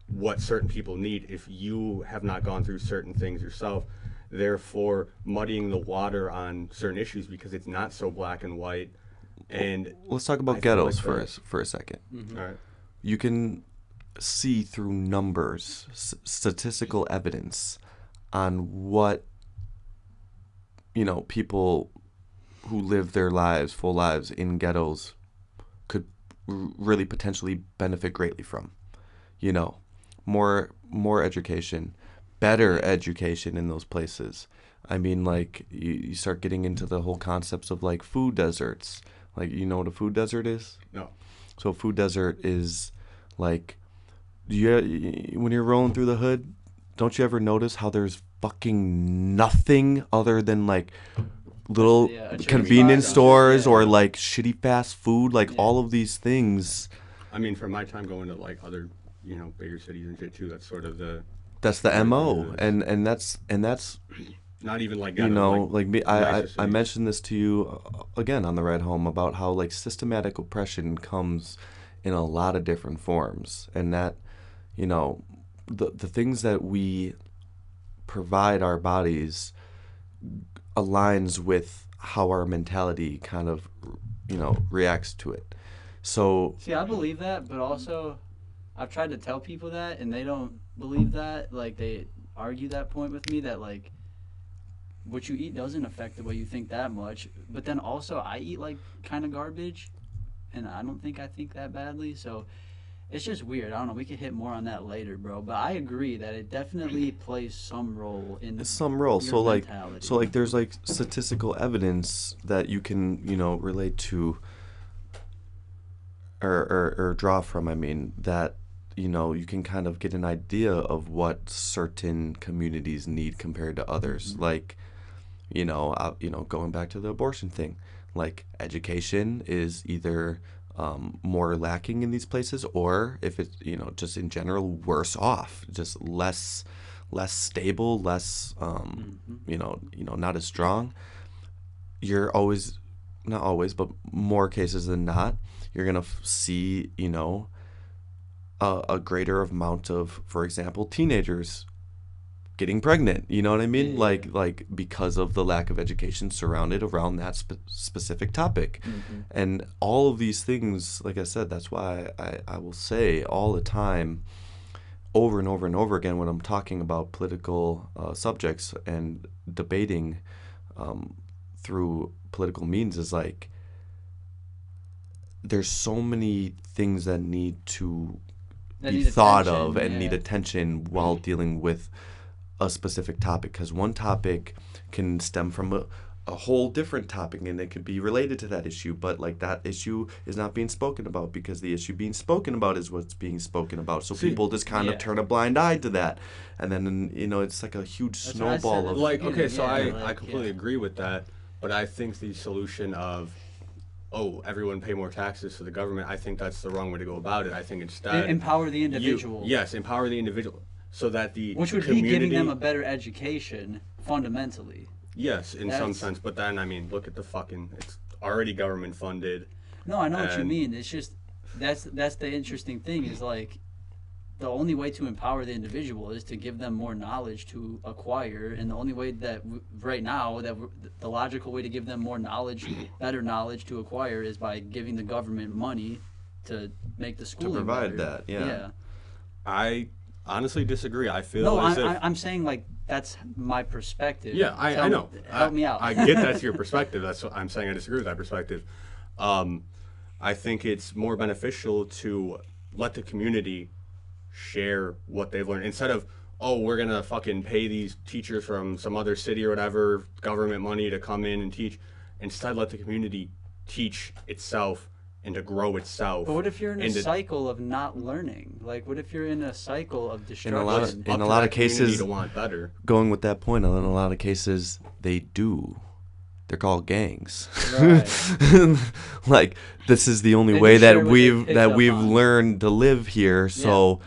what certain people need if you have not gone through certain things yourself, therefore muddying the water on certain issues because it's not so black and white? And Let's talk about I feel ghettos like for that- for a second. all right. You can see through numbers, statistical evidence on what, you know, people who live their lives, full lives in ghettos could really potentially benefit greatly from. You know, more education, better education in those places. I mean, like, you start getting into the whole concepts of like food deserts. Like, you know what a food desert is? No. So a food desert is like, when you're rolling through the hood, don't you ever notice how there's fucking nothing other than like little Yeah, a chicken convenience spot, stores yeah. or like shitty fast food, like Yeah. all of these things. I mean, from my time going to like other, you know, bigger cities and shit too, that's sort of the, That's the Right, MO, it is. and that's not even like you ghetto, know, like me, I nicer I cities. mentioned this to you again on the ride home about how like systematic oppression comes in a lot of different forms, and that, you know, the things that we provide our bodies aligns with how our mentality kind of, you know, reacts to it. So See, I believe that, but also I've tried to tell people that, and they don't believe that. Like, they argue that point with me that, like, what you eat doesn't affect the way you think that much. But then also, I eat, like, kind of garbage, and I don't think I think that badly. So it's just weird. I don't know. We could hit more on that later, bro. But I agree that it definitely plays some role in some role. your mentality. So like there's like statistical evidence that you can, you know, relate to or draw from, I mean, that, you know, you can kind of get an idea of what certain communities need compared to others. Like, you know, going back to the abortion thing, like education is either more lacking in these places, or if it's, you know, just in general worse off, just less stable, less you know, not as strong. You're always, not always, but more cases than not, you're gonna see, you know, a greater amount of, for example, teenagers getting pregnant. You know what I mean? Yeah. Like because of the lack of education surrounded around that specific topic. And all of these things, like I said, that's why I will say all the time, over and over and over again, when I'm talking about political subjects and debating through political means, is like, there's so many things that need to be thought of and need attention while dealing with a specific topic, because one topic can stem from a whole different topic, and it could be related to that issue, but like that issue is not being spoken about because the issue being spoken about is what's being spoken about. So people just kind of turn a blind eye to that, and then, you know, it's like a huge snowball of like, okay, so I completely agree with that, but I think the solution of, oh, everyone pay more taxes to the government, I think that's the wrong way to go about it. I think instead empower the individual. Yes, empower the individual, so that the which would community, be giving them a better education fundamentally. Yes, in some sense, but then, I mean, look at the fucking, it's already government funded. No, I know what you mean. It's just, that's the interesting thing, is like, the only way to empower the individual is to give them more knowledge to acquire, and the only way that right now, that the logical way to give them more knowledge, better knowledge to acquire, is by giving the government money to make the schooling to provide better. that. Yeah. I honestly disagree. I feel no, as if I'm saying, like, that's my perspective. Yeah, I know. Help me out. I get that's your perspective. That's what I'm saying. I disagree with that perspective. I think it's more beneficial to let the community share what they've learned, instead of, oh, we're gonna fucking pay these teachers from some other city or whatever, government money, to come in and teach. Instead, let the community teach itself and to grow itself. But what if you're in a cycle of not learning? Like, what if you're in a cycle of destruction? In a lot of cases, to want better. Going with that point, in a lot of cases, they do. They're called gangs. Right. Like, this is the only way that we've learned to live here. So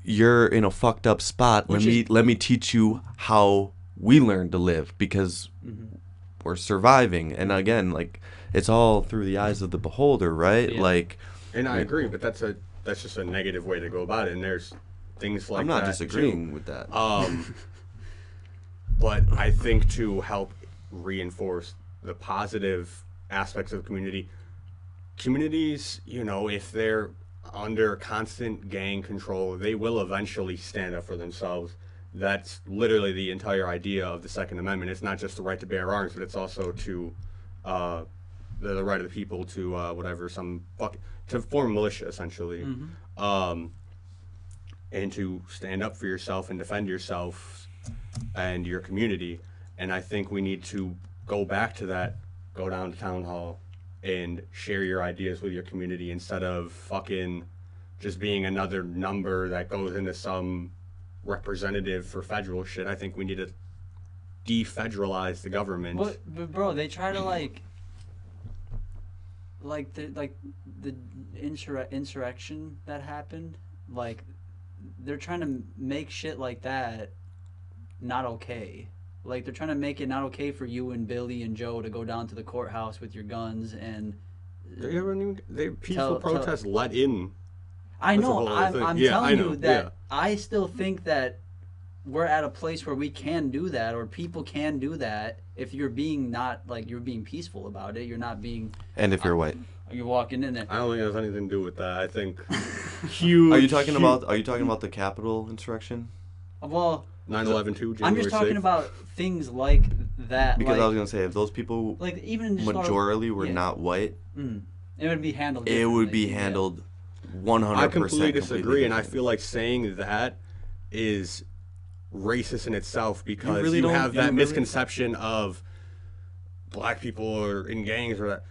you're in a fucked up spot. Let me teach you how we learn to live, because we're surviving. And again, like, it's all through the eyes of the beholder, right? Yeah. Like, and I agree, but that's just a negative way to go about it. And there's things like that. I'm not disagreeing with that. But I think to help reinforce the positive aspects of communities, you know, if they're under constant gang control, they will eventually stand up for themselves. That's literally the entire idea of the Second Amendment. It's not just the right to bear arms, but it's also to the right of the people to to form a militia, essentially, and to stand up for yourself and defend yourself and your community. And I think we need to go back to that, go down to town hall and share your ideas with your community, instead of fucking just being another number that goes into some representative for federal shit. I think we need to defederalize the government. But bro, they try to the insurrection that happened, like, they're trying to make shit like that not okay. Like, they're trying to make it not okay for you and Billy and Joe to go down to the courthouse with your guns and They peaceful protests let in. I That's a know. whole other I'm thing. Yeah, telling I know, you that yeah. I still think that we're at a place where we can do that, or people can do that if you're being not like you're being peaceful about it. You're not being. And if you're white. You're walking in there. I don't think it has anything to do with that. I think huge. Are you talking about the Capitol insurrection? Well, 9/11 too? I'm just talking 6th? about things like that. Because like, I was gonna say if those people like even just majority were yeah. not white, it would be handled. it would be differently, handled 100%. I completely disagree, and I different. feel like saying that is racist in itself because really you don't- have you that really- misconception of black people are in gangs or that.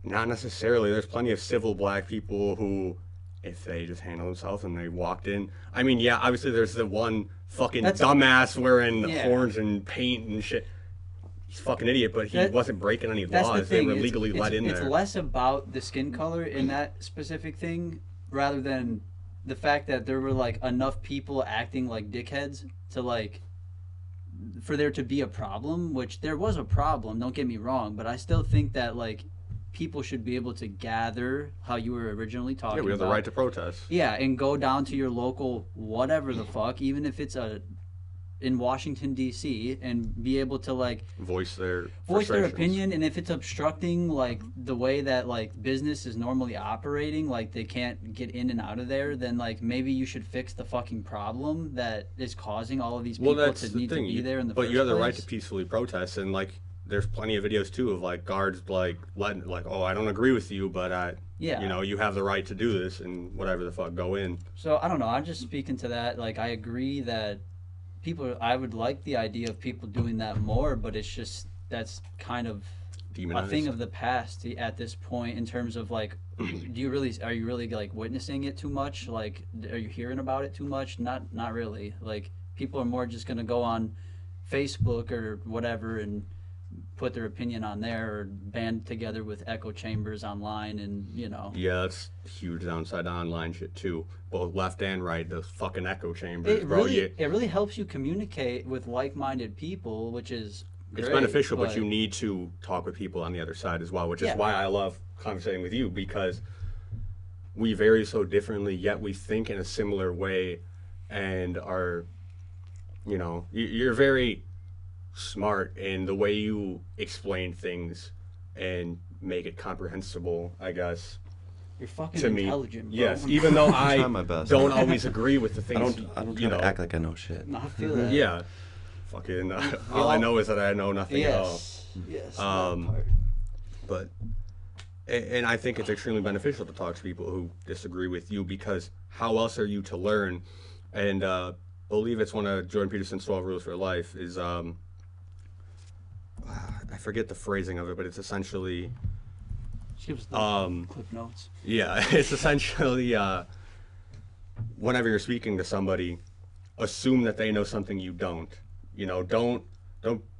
Not necessarily. There's plenty of civil black people who, if they just handle themselves and they walked in. I mean, yeah, obviously there's the one fucking dumbass wearing horns and paint and shit. He's a fucking idiot, but he wasn't breaking any That's the laws. They thing. were legally let in It's there. less about the skin color in that specific thing, rather than the fact that there were like enough people acting like dickheads to like for there to be a problem. Which there was a problem. Don't get me wrong, but I still think that like people should be able to gather how you were originally talking Yeah, we have about. the right to protest. Yeah, and go down to your local whatever the fuck, even if it's in Washington D.C. and be able to like Voice their frustrations. opinion. Opinion, and if it's obstructing like the way that like business is normally operating, like they can't get in and out of there, then like maybe you should fix the fucking problem that is causing all of these people That's to the need thing. to be there in the but first you have the place. right to peacefully protest, and like there's plenty of videos too of like guards like letting like, oh, I don't agree with you, but Yeah. you know, you have the right to do this and whatever the fuck, go in. So I don't know. I'm just speaking to that. Like I agree that I would like the idea of people doing that more, but it's just that's kind of Demonized. a thing of the past at this point in terms of like, are you really like witnessing it too much? Like, are you hearing about it too much? Not really. Like people are more just gonna go on Facebook or whatever and put their opinion on there, or band together with echo chambers online, and you know. Yeah, that's huge downside to online shit too. Both left and right, those fucking echo chambers, It bro. really helps you communicate with like-minded people, which is great, It's beneficial, but you need to talk with people on the other side as well, which is why I love conversating with you, because we vary so differently, yet we think in a similar way and are, you know, you're very smart in the way you explain things and make it comprehensible, I guess. You're fucking To me, intelligent, bro. yes, even though I try my best. don't always agree with the things. I don't try you know, to act like I know shit. No, I feel that. Yeah, fucking. All I know is that I know nothing at all. Yes. that Um, part. But, and I think it's extremely beneficial to talk to people who disagree with you, because how else are you to learn? And I believe it's one of Jordan Peterson's 12 rules for life is, I forget the phrasing of it, but it's essentially, Just give us the clip notes. yeah, it's essentially, whenever you're speaking to somebody, assume that they know something you don't. You know, don't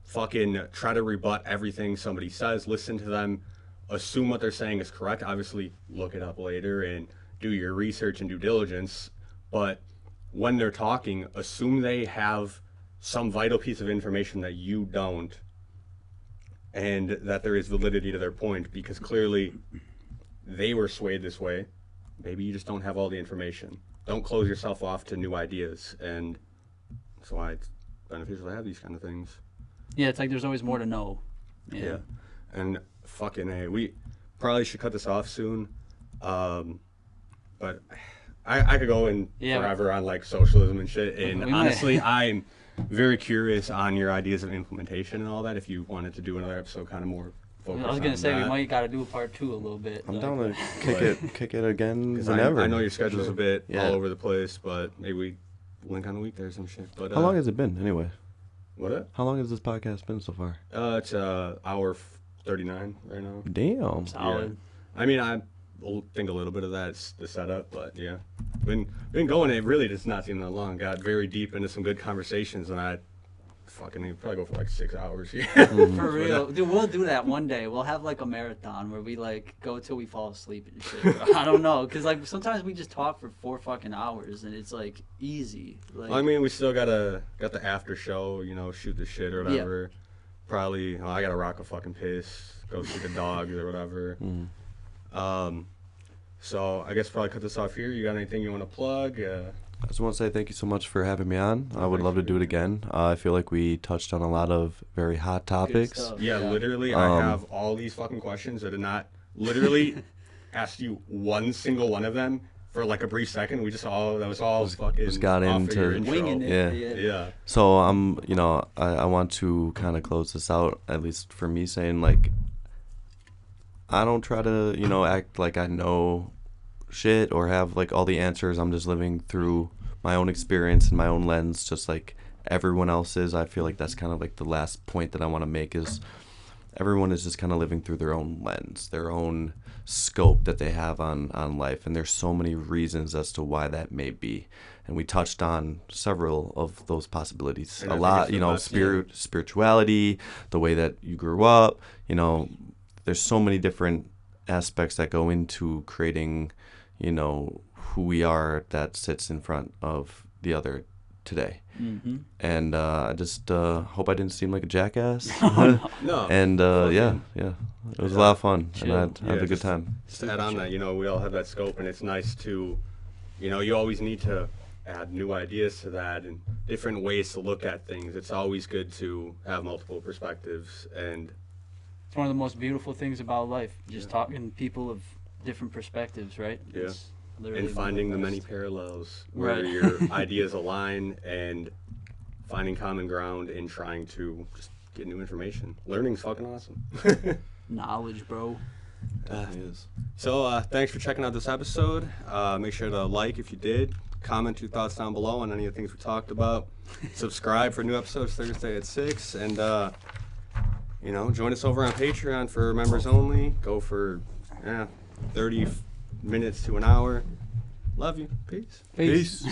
fucking try to rebut everything somebody says. Listen to them. Assume what they're saying is correct. Obviously, look it up later and do your research and due diligence. But when they're talking, assume they have some vital piece of information that you don't, and that there is validity to their point, because clearly they were swayed this way. Maybe you just don't have all the information. Don't close yourself off to new ideas, and that's why it's beneficial to have these kind of things. Yeah, it's like there's always more to know. Yeah. And fucking hey, we probably should cut this off soon. But I could go in forever on like socialism and shit. And honestly, I'm very curious on your ideas of implementation and all that. If you wanted to do another episode, kind of more focused I was gonna on say that. we might gotta do a part 2 a little bit. I'm down to kick it again 'Cause whenever. I know your schedule's a bit Yeah. all over the place, but maybe we link on the week there or some shit. But How long has it been anyway? what? How long has this podcast been so far? It's hour 39 right now. Damn. Solid. I mean, I think a little bit of that's the setup, but yeah, been going. It really does not seem that long. Got very deep into some good conversations, and I fucking probably go for like 6 hours. Yeah, For real. Dude, we'll do that one day. We'll have like a marathon where we like go till we fall asleep and shit. Bro. I don't know, cause like sometimes we just talk for 4 fucking hours and it's like easy. Like, I mean, we still got the after show, you know, shoot the shit or whatever. Probably, I gotta rock a fucking piss, go see the dogs or whatever. So I guess probably cut this off here. You got anything you want to plug? I just want to say thank you so much for having me on. I would thanks love to for do it again. I feel like we touched on a lot of very hot topics. stuff. Yeah, Yeah. literally, I have all these fucking questions that did not literally asked you one single one of them for like a brief second. We just all that was all fucking just got off of into your intro. Winging it. Yeah. Yeah. So I want to kind of close this out, at least for me, saying like, I don't try to, act like I know shit or have like all the answers. I'm just living through my own experience and my own lens, just like everyone else is. I feel like that's kind of like the last point that I want to make is everyone is just kind of living through their own lens, their own scope that they have on life. And there's so many reasons as to why that may be. And we touched on several of those possibilities. And I A think lot, it's the best, spirituality, the way that you grew up, there's so many different aspects that go into creating, who we are that sits in front of the other today. Mm-hmm. And I just hope I didn't seem like a jackass. No. And yeah, it was a lot of fun, Chill. and I had a good just- time. Just to add on that, we all have that scope, and it's nice to, you always need to add new ideas to that and different ways to look at things. It's always good to have multiple perspectives, and It's one of the most beautiful things about life. Just talking to people of different perspectives, right? Yeah. It's literally and one of finding the best. many parallels where Right. your ideas align and finding common ground and trying to just get new information. Learning's fucking awesome. knowledge, bro. Definitely is. So thanks for checking out this episode. Make sure to like if you did. Comment your thoughts down below on any of the things we talked about. Subscribe for new episodes Thursday at 6. And, join us over on Patreon for members only. Go for 30 minutes to an hour. Love you. Peace. Peace.